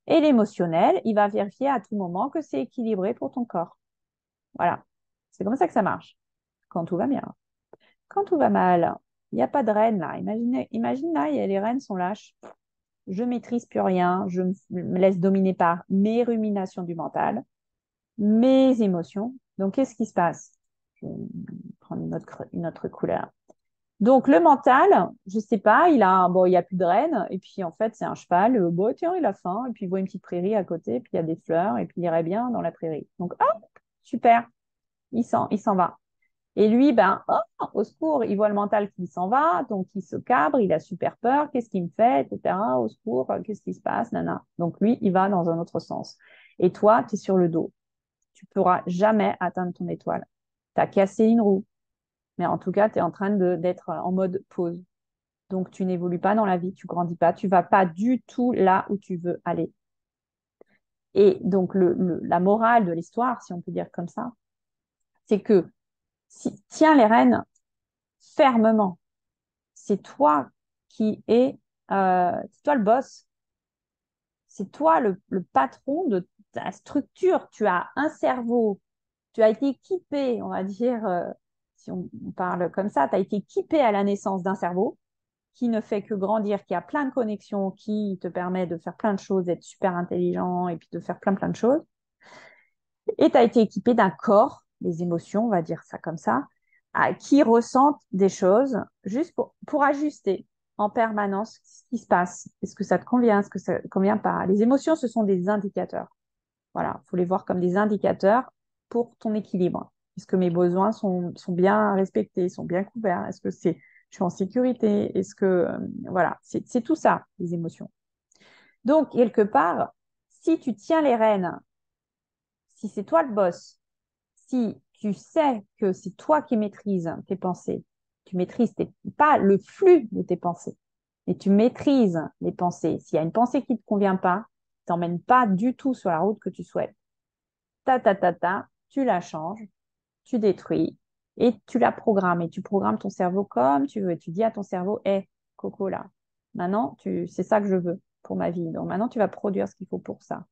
Et l'émotionnel, il va vérifier à tout moment que c'est équilibré pour ton corps. Voilà. C'est comme ça que ça marche. Quand tout va bien. Quand tout va mal, il n'y a pas de reine là. Imagine là, les reines sont lâches. Je maîtrise plus rien. Je me laisse dominer par mes ruminations du mental, mes émotions. Donc, qu'est-ce qui se passe? Je vais prendre une autre couleur. Donc, le mental, je sais pas, bon, il y a plus de reine. Et puis, en fait, c'est un cheval. Bon, tiens, il a faim. Et puis, il voit une petite prairie à côté. Et puis, il y a des fleurs. Et puis, il irait bien dans la prairie. Donc, hop, super. Il s'en va. Et lui, ben, oh, au secours, il voit le mental qui s'en va, donc il se cabre, il a super peur, qu'est-ce qu'il me fait, etc. Au secours, qu'est-ce qui se passe, nana. Donc lui, il va dans un autre sens. Et toi, tu es sur le dos. Tu ne pourras jamais atteindre ton étoile. Tu as cassé une roue, mais en tout cas, tu es en train d'être en mode pause. Donc tu n'évolues pas dans la vie, tu grandis pas, tu vas pas du tout là où tu veux aller. Et donc la morale de l'histoire, si on peut dire comme ça, c'est que si, tiens les rênes fermement. C'est toi c'est toi le boss, c'est toi le patron de ta structure. Tu as un cerveau, tu as été équipé, on va dire, si on parle comme ça, tu as été équipé à la naissance d'un cerveau qui ne fait que grandir, qui a plein de connexions, qui te permet de faire plein de choses, d'être super intelligent et puis de faire plein de choses. Et tu as été équipé d'un corps, des émotions, on va dire ça comme ça, qui ressentent des choses juste pour ajuster en permanence ce qui se passe. Est-ce que ça te convient? Est-ce que ça ne convient pas? Les émotions, ce sont des indicateurs. Voilà, il faut les voir comme des indicateurs pour ton équilibre. Est-ce que mes besoins sont bien respectés, sont bien couverts? Est-ce que je suis en sécurité? Est-ce que, voilà, c'est tout ça, les émotions. Donc, quelque part, si tu tiens les rênes, si c'est toi le boss, si tu sais que c'est toi qui maîtrises tes pensées, tu maîtrises pas le flux de tes pensées, mais tu maîtrises les pensées. S'il y a une pensée qui ne te convient pas, t'emmènes pas du tout sur la route que tu souhaites. Tu la changes, tu détruis et tu la programmes. Et tu programmes ton cerveau comme tu veux. Et tu dis à ton cerveau, hé, Coco, là, maintenant, c'est ça que je veux pour ma vie. Donc maintenant, tu vas produire ce qu'il faut pour ça.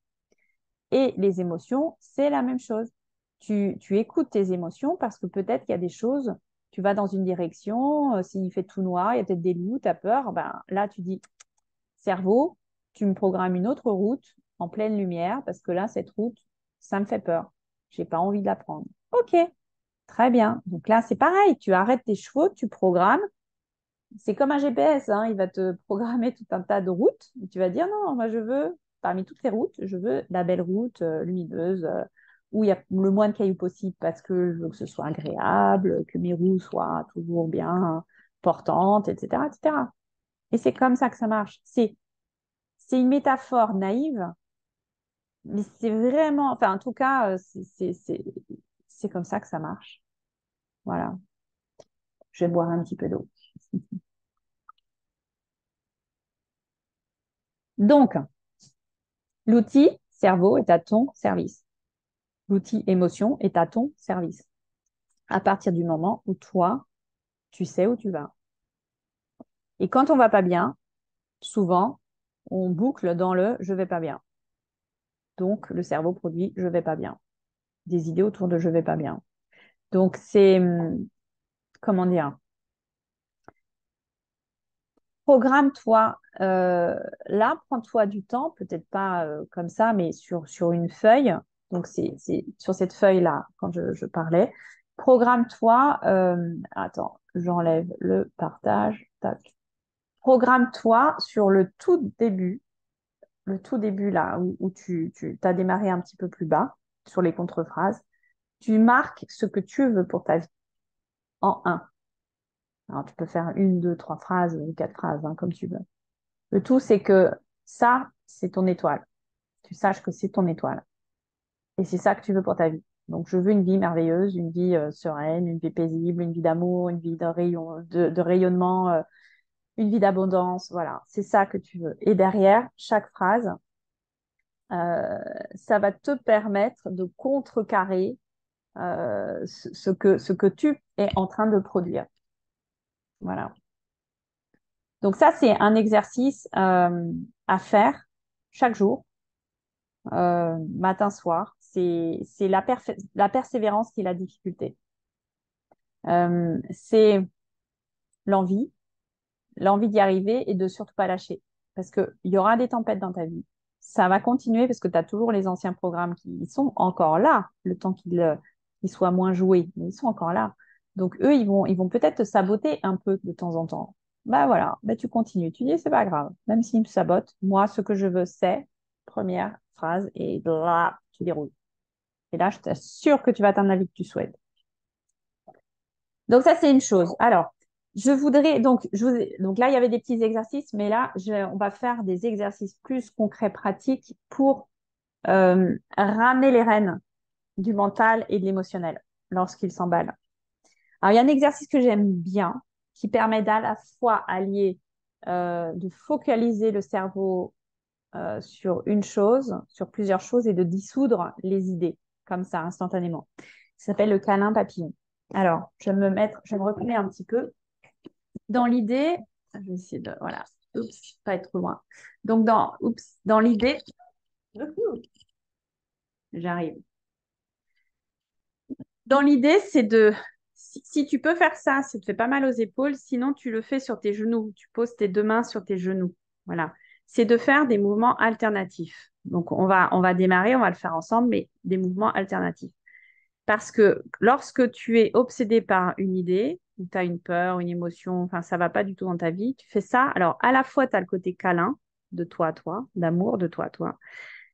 Et les émotions, c'est la même chose. Tu écoutes tes émotions parce que peut-être qu'il y a des choses, tu vas dans une direction, s'il fait tout noir, il y a peut-être des loups, tu as peur, ben, là tu dis, cerveau, tu me programmes une autre route en pleine lumière parce que là, cette route, ça me fait peur. J'ai pas envie de la prendre. Ok, très bien. Donc là, c'est pareil, tu arrêtes tes chevaux, tu programmes. C'est comme un GPS, hein, il va te programmer tout un tas de routes. Et tu vas dire non, moi je veux, parmi toutes les routes, je veux la belle route lumineuse où il y a le moins de cailloux possible parce que je veux que ce soit agréable, que mes roues soient toujours bien portantes, etc., etc. Et c'est comme ça que ça marche. C'est une métaphore naïve, mais c'est vraiment, enfin en tout cas, c'est comme ça que ça marche. Voilà. Je vais boire un petit peu d'eau. Donc, l'outil cerveau est à ton service. L'outil émotion est à ton service. À partir du moment où toi, tu sais où tu vas. Et quand on va pas bien, souvent, on boucle dans le je vais pas bien. Donc, le cerveau produit je vais pas bien. Des idées autour de je vais pas bien. Donc, comment dire, programme-toi. Là, prends-toi du temps, peut-être pas comme ça, mais sur une feuille. Donc, c'est sur cette feuille-là, quand je parlais. Programme-toi. Attends, j'enlève le partage. Tac. Programme-toi sur le tout début là, où tu as démarré un petit peu plus bas, sur les contrephrases. Tu marques ce que tu veux pour ta vie en un. Alors, tu peux faire une, deux, trois phrases, ou quatre phrases, hein, comme tu veux. Le tout, c'est que ça, c'est ton étoile. Tu saches que c'est ton étoile. Et c'est ça que tu veux pour ta vie. Donc, je veux une vie merveilleuse, une vie sereine, une vie paisible, une vie d'amour, une vie de rayonnement, une vie d'abondance. Voilà, c'est ça que tu veux. Et derrière, chaque phrase, euh, ça va te permettre de contrecarrer ce que tu es en train de produire. Voilà. Donc ça, c'est un exercice à faire chaque jour matin, soir. C'est la persévérance qui est la difficulté. C'est l'envie, l'envie d'y arriver et de surtout pas lâcher. Parce qu'il y aura des tempêtes dans ta vie. Ça va continuer parce que tu as toujours les anciens programmes qui sont encore là, le temps qu'ils soient moins joués, mais ils sont encore là. Donc eux, ils vont peut-être te saboter un peu de temps en temps. Bah voilà, bah tu continues. Tu dis, c'est pas grave, même s'ils me sabotent, moi, ce que je veux, c'est, première phrase, et là, tu déroules. Et là, je t'assure que tu vas atteindre la vie que tu souhaites. Donc ça, c'est une chose. Alors, je voudrais, donc là, il y avait des petits exercices, mais là, on va faire des exercices plus concrets, pratiques pour ramener les rênes du mental et de l'émotionnel lorsqu'il s'emballe. Alors, il y a un exercice que j'aime bien qui permet d'à la fois allier, de focaliser le cerveau sur une chose, sur plusieurs choses et de dissoudre les idées comme ça instantanément. Ça s'appelle le câlin papillon. Alors, je vais me reculer un petit peu. Dans l'idée, je vais essayer de, voilà, oups, pas être trop loin. Donc, dans l'idée, j'arrive. Dans l'idée, c'est de, si tu peux faire ça, ça te fait pas mal aux épaules, sinon tu le fais sur tes genoux, tu poses tes deux mains sur tes genoux. Voilà. C'est de faire des mouvements alternatifs. Donc, on va démarrer, on va le faire ensemble, mais des mouvements alternatifs. Parce que lorsque tu es obsédé par une idée, ou tu as une peur, une émotion, enfin, ça va pas du tout dans ta vie, tu fais ça. Alors, à la fois, tu as le côté câlin de toi à toi, d'amour de toi à toi,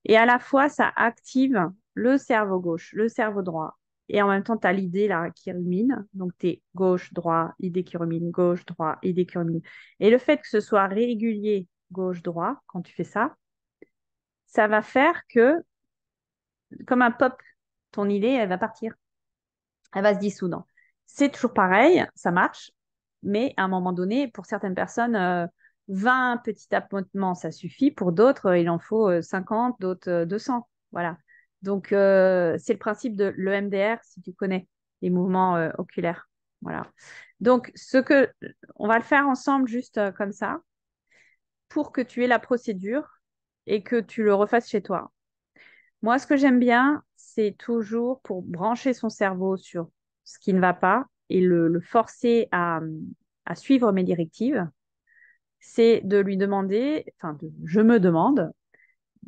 et à la fois, ça active le cerveau gauche, le cerveau droit. Et en même temps, tu as l'idée là qui rumine. Donc, tu es gauche, droit, idée qui rumine, gauche, droit, idée qui rumine. Et le fait que ce soit régulier gauche, droit, quand tu fais ça, ça va faire que, comme un pop, ton idée, elle va partir. Elle va se dissoudre. C'est toujours pareil, ça marche, mais à un moment donné, pour certaines personnes, 20 petits tapotements, ça suffit. Pour d'autres, il en faut 50, d'autres 200. Voilà. Donc, c'est le principe de l'EMDR, si tu connais, les mouvements oculaires. Voilà. Donc, on va le faire ensemble juste comme ça, pour que tu aies la procédure et que tu le refasses chez toi. Moi, ce que j'aime bien, c'est toujours pour brancher son cerveau sur ce qui ne va pas et le forcer à suivre mes directives, c'est de lui demander, je me demande,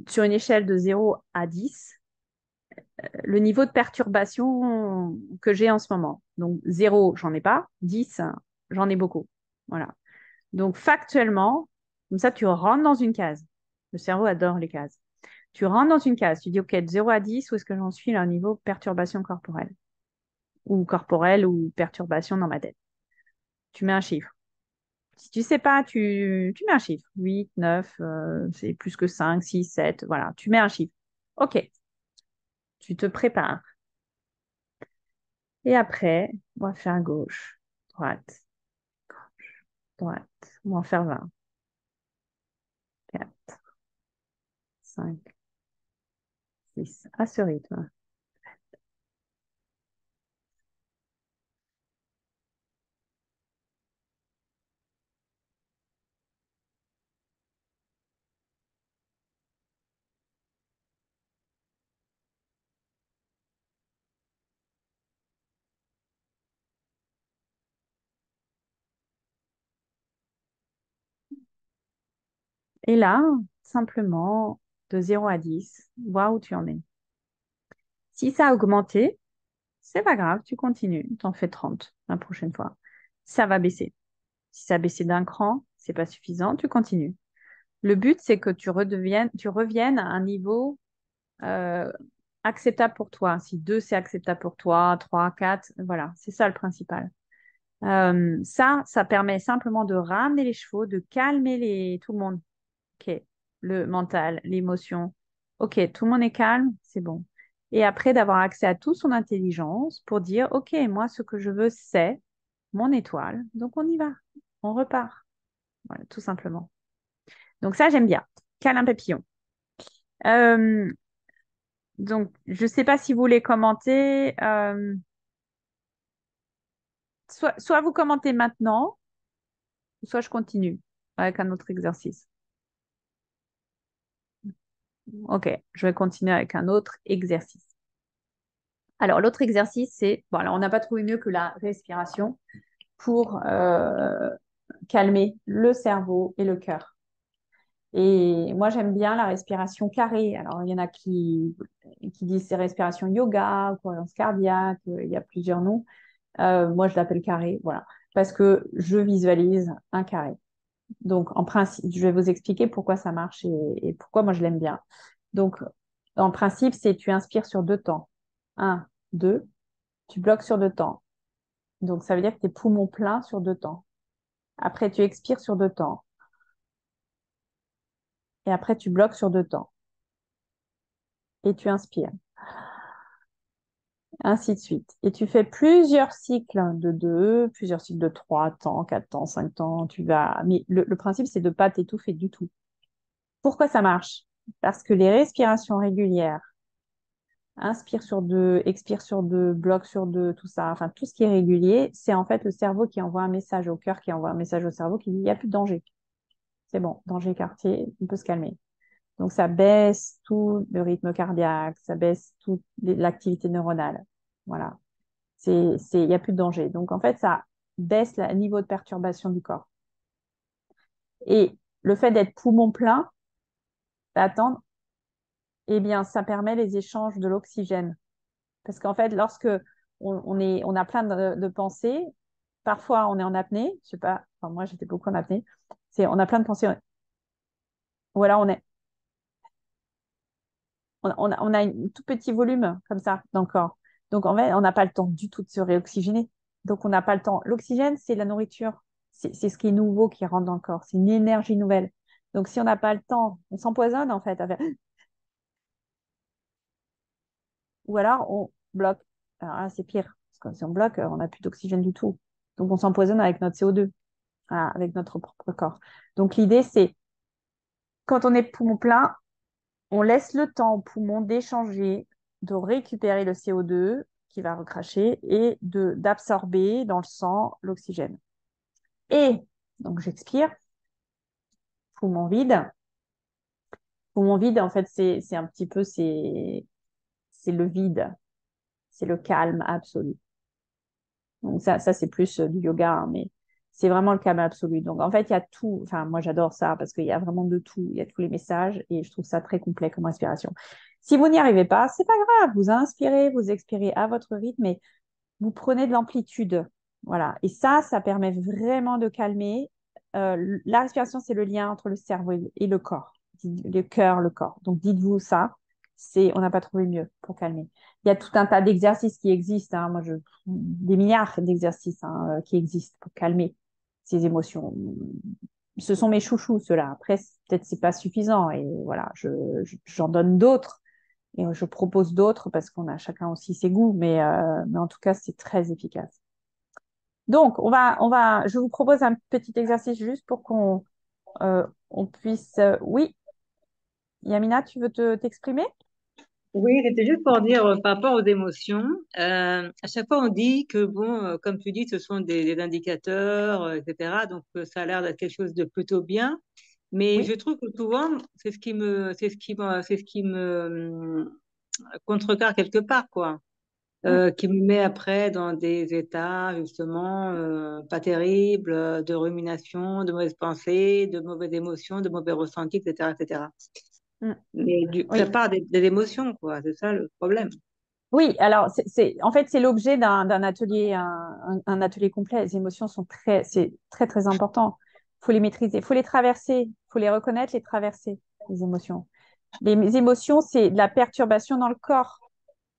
sur une échelle de 0 à 10, le niveau de perturbation que j'ai en ce moment. Donc 0, j'en ai pas, 10, j'en ai beaucoup. Voilà. Donc factuellement, comme ça, tu rentres dans une case. Le cerveau adore les cases. Tu rentres dans une case, tu dis, OK, de 0 à 10, où est-ce que j'en suis là au niveau perturbation corporelle? Ou corporelle ou perturbation dans ma tête. Tu mets un chiffre. Si tu sais pas, tu mets un chiffre. 8, 9, c'est plus que 5, 6, 7, voilà. Tu mets un chiffre. OK, tu te prépares. Et après, on va faire gauche, droite, droite. On va en faire 20, 4, 5, 6. À ce rythme. Et là, simplement, de 0 à 10, vois où tu en es. Si ça a augmenté, c'est pas grave, tu continues, t'en fais 30 la prochaine fois. Ça va baisser. Si ça a baissé d'un cran, c'est pas suffisant, tu continues. Le but, c'est que tu reviennes à un niveau euh, acceptable pour toi. Si 2, c'est acceptable pour toi, 3, 4, voilà, c'est ça le principal. Ça permet simplement de ramener les chevaux, de calmer tout le monde. OK, le mental, l'émotion. OK, tout le monde est calme, c'est bon. Et après, d'avoir accès à toute son intelligence pour dire, OK, moi, ce que je veux, c'est mon étoile. Donc, on y va. On repart. Voilà, tout simplement. Donc, ça, j'aime bien. Câlin papillon. Euh, donc, je ne sais pas si vous voulez commenter. Soit vous commentez maintenant, soit je continue avec un autre exercice. Ok, je vais continuer avec un autre exercice. Alors, l'autre exercice, c'est, bon, alors on n'a pas trouvé mieux que la respiration pour calmer le cerveau et le cœur. Et moi, j'aime bien la respiration carrée. Alors, il y en a qui disent c'est respiration yoga, cohérence cardiaque, il y a plusieurs noms. Moi, je l'appelle carré, voilà, parce que je visualise un carré. Donc, en principe, je vais vous expliquer pourquoi ça marche et pourquoi moi je l'aime bien. Donc, en principe, c'est tu inspires sur 2 temps. Un, deux, tu bloques sur 2 temps. Donc, ça veut dire que tes poumons pleins sur 2 temps. Après, tu expires sur 2 temps. Et après, tu bloques sur 2 temps. Et tu inspires. Ainsi de suite. Et tu fais plusieurs cycles de 2, plusieurs cycles de 3 temps, 4 temps, 5 temps. Tu vas. Mais le principe, c'est de ne pas t'étouffer du tout. Pourquoi ça marche? Parce que les respirations régulières, inspire sur 2, expire sur 2, bloque sur 2, tout ça, enfin tout ce qui est régulier, c'est en fait le cerveau qui envoie un message au cœur, qui envoie un message au cerveau qui dit il n'y a plus de danger. C'est bon, danger écarté, on peut se calmer. Donc ça baisse tout le rythme cardiaque, ça baisse toute l'activité neuronale. Voilà. Il n'y a plus de danger. Donc en fait, ça baisse le niveau de perturbation du corps. Et le fait d'être poumon plein, d'attendre, eh bien, ça permet les échanges de l'oxygène. Parce qu'en fait, lorsque on a plein de pensées, parfois on est en apnée, je sais pas, enfin, moi j'étais beaucoup en apnée, on a plein de pensées, ou alors on a un tout petit volume comme ça dans le corps. Donc en fait, on n'a pas le temps du tout de se réoxygéner. Donc on n'a pas le temps. L'oxygène, c'est la nourriture. C'est ce qui est nouveau qui rentre dans le corps. C'est une énergie nouvelle. Donc si on n'a pas le temps, on s'empoisonne en fait. Ou alors on bloque. Alors là, c'est pire. Parce que si on bloque, on n'a plus d'oxygène du tout. Donc on s'empoisonne avec notre CO2, voilà, avec notre propre corps. Donc l'idée, c'est quand on est poumon plein, on laisse le temps au poumon d'échanger, de récupérer le CO2 qui va recracher et d'absorber dans le sang l'oxygène. Et donc j'expire, poumon vide. Poumon vide, en fait, c'est un petit peu, c'est le vide, c'est le calme absolu. Donc ça c'est plus du yoga, hein, mais c'est vraiment le calme absolu. Donc en fait, il y a tout. Enfin, moi j'adore ça parce qu'il y a vraiment de tout. Il y a tous les messages et je trouve ça très complet comme respiration. Si vous n'y arrivez pas, c'est pas grave. Vous inspirez, vous expirez à votre rythme et vous prenez de l'amplitude. Voilà. Et ça permet vraiment de calmer. La respiration, c'est le lien entre le cerveau et le corps, le cœur, le corps. Donc dites-vous ça. On n'a pas trouvé mieux pour calmer. Il y a tout un tas d'exercices qui existent, hein. Des milliards d'exercices, hein, qui existent pour calmer ces émotions. Ce sont mes chouchous, ceux-là. Après, peut-être c'est pas suffisant. Et voilà, j'en donne d'autres. Et je propose d'autres parce qu'on a chacun aussi ses goûts. Mais en tout cas, c'est très efficace. Donc, je vous propose un petit exercice juste pour on puisse. Oui, Yamina, tu veux t'exprimer? Oui, c'était juste pour dire par rapport aux émotions. À chaque fois, on dit que, bon, comme tu dis, ce sont des indicateurs, etc. Donc, ça a l'air d'être quelque chose de plutôt bien. Mais je Oui. trouve que souvent, c'est ce qui me contrecarre quelque part, quoi. Mm. Qui me met après dans des états, justement, pas terribles, de rumination, de mauvaises pensées, de mauvaises émotions, de mauvais ressentis, etc., etc. Mm. Mais ça Oui. part des émotions, quoi. C'est ça le problème. Oui, alors en fait c'est l'objet d'un atelier, un atelier complet. Les émotions c'est très très important. Il faut les maîtriser, il faut les traverser, il faut les reconnaître, les traverser, les émotions. Les émotions, c'est de la perturbation dans le corps.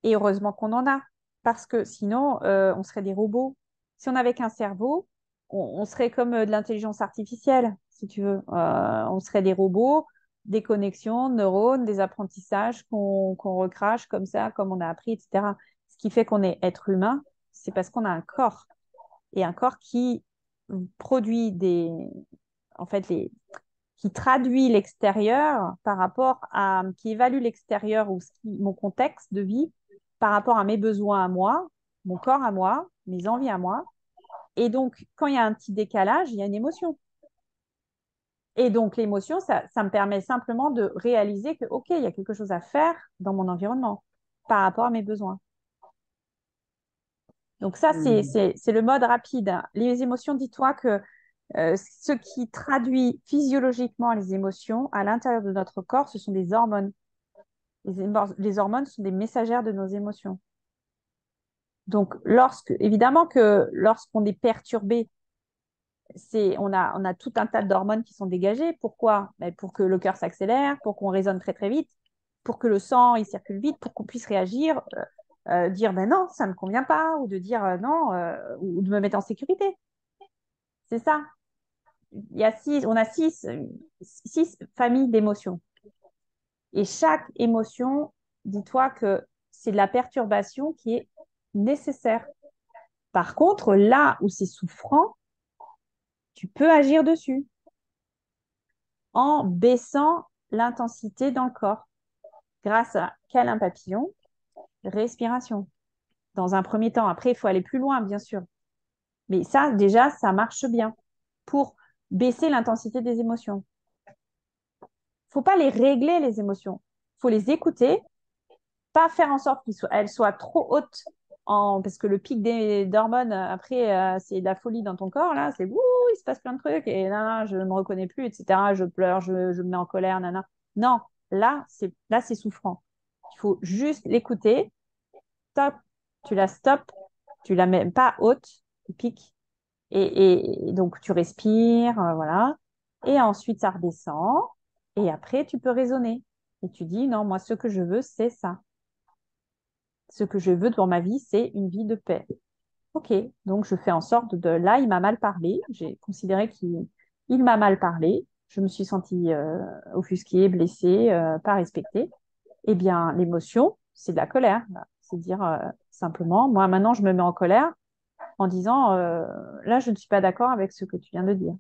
Et heureusement qu'on en a, parce que sinon, on serait des robots. Si on n'avait qu'un cerveau, on serait comme de l'intelligence artificielle, si tu veux. On serait des robots, des connexions, neurones, des apprentissages qu'on recrache comme ça, comme on a appris, etc. Ce qui fait qu'on est être humain, c'est parce qu'on a un corps. Et un corps qui produit en fait, qui traduit l'extérieur par rapport qui évalue l'extérieur ou mon contexte de vie par rapport à mes besoins à moi, mon corps à moi, mes envies à moi. Et donc, quand il y a un petit décalage, il y a une émotion. Et donc, l'émotion, ça me permet simplement de réaliser que, OK, il y a quelque chose à faire dans mon environnement par rapport à mes besoins. Donc, ça, Mhm. c'est le mode rapide, hein. Les émotions, dis-toi que ce qui traduit physiologiquement les émotions à l'intérieur de notre corps, ce sont des hormones. Les hormones sont des messagères de nos émotions. Donc, évidemment que lorsqu'on est perturbé, on a tout un tas d'hormones qui sont dégagées. Pourquoi? Ben, pour que le cœur s'accélère, pour qu'on résonne très très vite, pour que le sang il circule vite, pour qu'on puisse réagir, dire ben non, ça ne me convient pas, ou de dire non, ou de me mettre en sécurité. C'est ça. On a six familles d'émotions. Et chaque émotion, dis-toi que c'est de la perturbation qui est nécessaire. Par contre, là où c'est souffrant, tu peux agir dessus en baissant l'intensité dans le corps grâce à câlin papillon, respiration. Dans un premier temps, après, il faut aller plus loin, bien sûr. Mais ça, déjà, ça marche bien pour baisser l'intensité des émotions. Il ne faut pas les régler, les émotions. Il faut les écouter, pas faire en sorte qu'elles soient trop hautes parce que le pic d'hormones, après, c'est de la folie dans ton corps, là, c'est ouh, il se passe plein de trucs, et là, je ne me reconnais plus, etc. Je pleure, je me mets en colère, nana. Non, là, c'est souffrant. Il faut juste l'écouter, stop, tu la stops, tu la mets pas haute, le pic, et donc tu respires, voilà, et ensuite ça redescend, et après tu peux raisonner. Et tu dis, non, moi, ce que je veux, c'est ça. Ce que je veux dans ma vie, c'est une vie de paix. Ok, donc je fais en sorte là, il m'a mal parlé. J'ai considéré qu'il m'a mal parlé. Je me suis sentie offusquée, blessée, pas respectée. Eh bien, l'émotion, c'est de la colère. C'est dire simplement, moi maintenant, je me mets en colère en disant, là, je ne suis pas d'accord avec ce que tu viens de dire.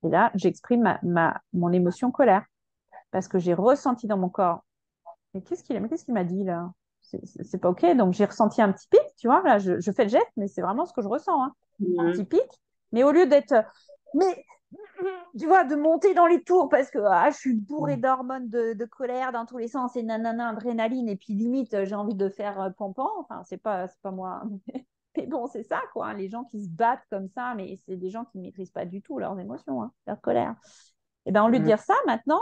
Et là, j'exprime mon émotion colère parce que j'ai ressenti dans mon corps. Mais qu'est-ce qu'il m'a dit là? C'est pas OK. Donc, j'ai ressenti un petit pic, tu vois. Là, je fais le geste, mais c'est vraiment ce que je ressens, hein. Un petit Mhm. pic. Mais au lieu d'être, mais, tu vois, de monter dans les tours parce que je suis bourrée d'hormones de colère dans tous les sens et nanana, adrénaline. Et puis, limite, j'ai envie de faire pampan. Enfin, c'est pas moi. Mais bon, c'est ça, quoi, hein. Les gens qui se battent comme ça, mais c'est des gens qui ne maîtrisent pas du tout leurs émotions, hein, leur colère. Et ben, au lieu de Mhm. dire ça, maintenant,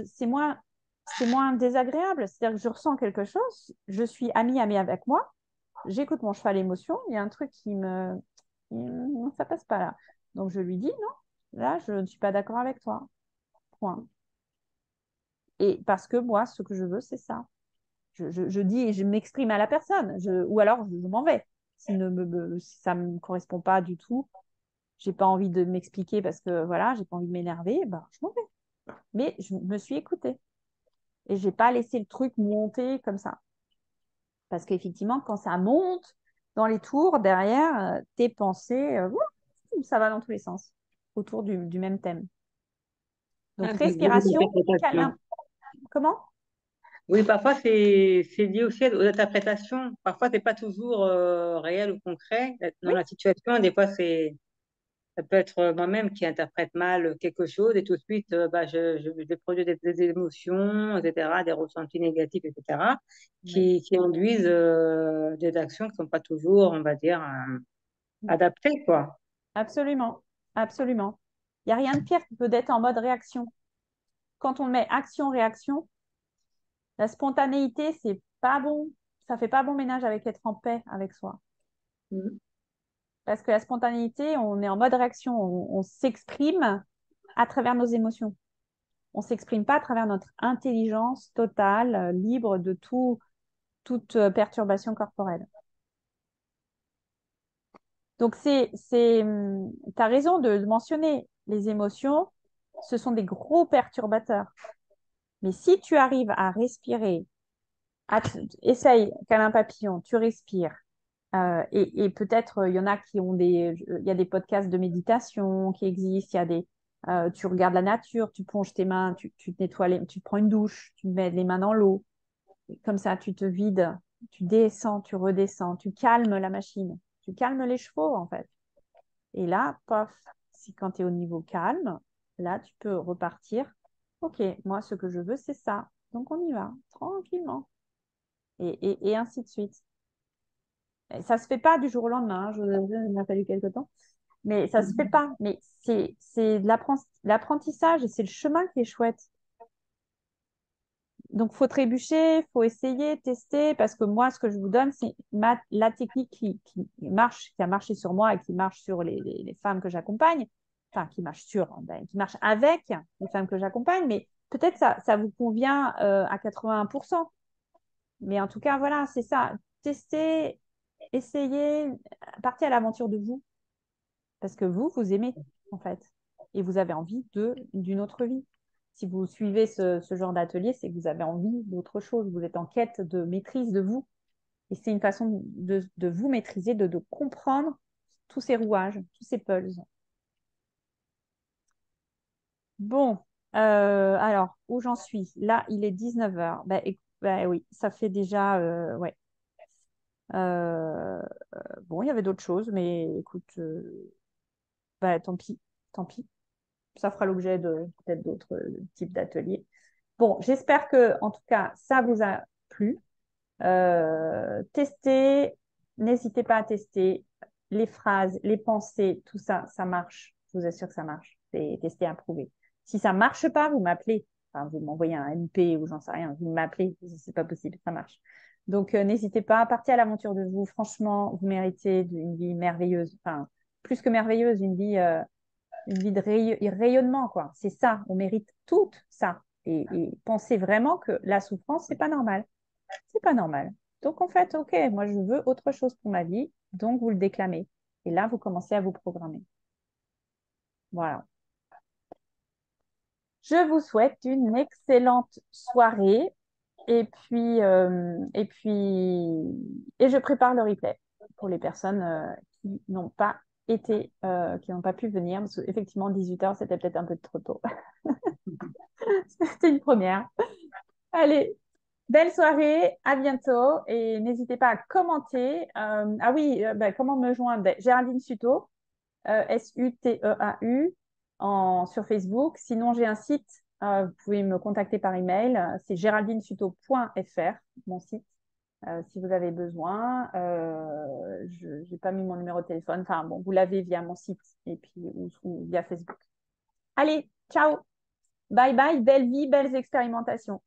c'est moins désagréable. C'est-à-dire que je ressens quelque chose, je suis amie avec moi, j'écoute mon cheval émotion, il y a un truc ça passe pas là. Donc je lui dis non, là, je ne suis pas d'accord avec toi. Point. Et parce que moi, ce que je veux, c'est ça. Je dis et je m'exprime à la personne, ou alors je m'en vais. Si ça ne me correspond pas du tout, j'ai pas envie de m'expliquer parce que voilà, j'ai pas envie de m'énerver, ben, je m'en vais. Mais je me suis écoutée. Et j'ai pas laissé le truc monter comme ça. Parce qu'effectivement, quand ça monte dans les tours, derrière, tes pensées, ça va dans tous les sens, autour du même thème. Donc, Ah, c'est beaucoup respiration, câlin. d'interprétation. Comment? Oui, parfois c'est lié aussi aux interprétations. Parfois, c'est pas toujours réel ou concret dans Oui, la situation. Des fois, ça peut être moi-même qui interprète mal quelque chose et tout de suite, bah, je vais produire des émotions, etc., des ressentis négatifs, etc., oui, qui induisent des actions qui sont pas toujours, on va dire, adaptées, quoi. absolument. Absolument. Il n'y a rien de pire que d'être en mode réaction. Quand on met action-réaction, la spontanéité, c'est pas bon. Ça fait pas bon ménage avec être en paix avec soi. Mhm. Parce que la spontanéité, on est en mode réaction. On s'exprime à travers nos émotions. On ne s'exprime pas à travers notre intelligence totale, libre de toute perturbation corporelle. Donc, tu as raison de mentionner les émotions, ce sont des gros perturbateurs. Mais si tu arrives à respirer, essaye, câlin papillon, tu respires. Et peut-être, il y en a qui ont il y a des podcasts de méditation qui existent, tu regardes la nature, tu plonges tes mains, tu te nettoies, tu te prends une douche, tu mets les mains dans l'eau. Comme ça, tu te vides, tu descends, tu redescends, tu calmes la machine, tu calmes les chevaux en fait. Et là, pof, si quand tu es au niveau calme, là, tu peux repartir. OK, moi, ce que je veux, c'est ça. Donc, on y va, tranquillement. Et ainsi de suite. Et ça ne se fait pas du jour au lendemain, hein, il m'a fallu quelques temps. Mais ça ne se fait pas. Mais c'est de l'apprentissage et c'est le chemin qui est chouette. Donc, il faut trébucher, il faut essayer, tester, parce que moi, ce que je vous donne, c'est la technique qui marche, qui a marché sur moi et qui marche sur les femmes que j'accompagne. Enfin, qui marche sur, ben, qui marche avec les femmes que j'accompagne, mais peut-être ça vous convient à 81%. Mais en tout cas, voilà, c'est ça. Testez, essayez, partez à l'aventure de vous, parce que vous aimez, en fait, et vous avez envie d'une autre vie. Si vous suivez ce genre d'atelier, c'est que vous avez envie d'autre chose. Vous êtes en quête de maîtrise de vous. Et c'est une façon de vous maîtriser, de comprendre tous ces rouages, tous ces pulses. Bon, alors, où j'en suis? Là, il est 19h. Ben oui, ça fait déjà... ouais. Euh, bon, il y avait d'autres choses, mais écoute, bah, tant pis, tant pis. Ça fera l'objet de peut-être d'autres types d'ateliers. Bon, j'espère que, en tout cas, ça vous a plu. Testez, n'hésitez pas à tester les phrases, les pensées, tout ça, ça marche. Je vous assure que ça marche. C'est tester, approuver. Si ça marche pas, vous m'appelez. Enfin, vous m'envoyez un MP ou j'en sais rien. Vous m'appelez. C'est pas possible, ça marche. Donc, n'hésitez pas, partez à l'aventure de vous. Franchement, vous méritez une vie merveilleuse. Enfin, plus que merveilleuse, une vie de rayonnement, quoi. C'est ça, on mérite tout ça. Et pensez vraiment que la souffrance, c'est pas normal. C'est pas normal. Donc, en fait, OK, moi, je veux autre chose pour ma vie. Donc, vous le déclamez. Et là, vous commencez à vous programmer. Voilà. Je vous souhaite une excellente soirée. Et je prépare le replay pour les personnes qui n'ont pas qui n'ont pas pu venir. Parce qu'effectivement, 18h, c'était peut-être un peu trop tôt. C'était une première. Allez, belle soirée, à bientôt et n'hésitez pas à commenter. Ah oui, comment me joindre? Géraldine Suto, Suteau, sur Facebook. Sinon, j'ai un site, vous pouvez me contacter par email. C'est géraldinesuto.fr, mon site, si vous avez besoin. Je n'ai pas mis mon numéro de téléphone. Enfin, bon, vous l'avez via mon site et puis ou via Facebook. Allez, ciao, bye bye, belle vie, belles expérimentations.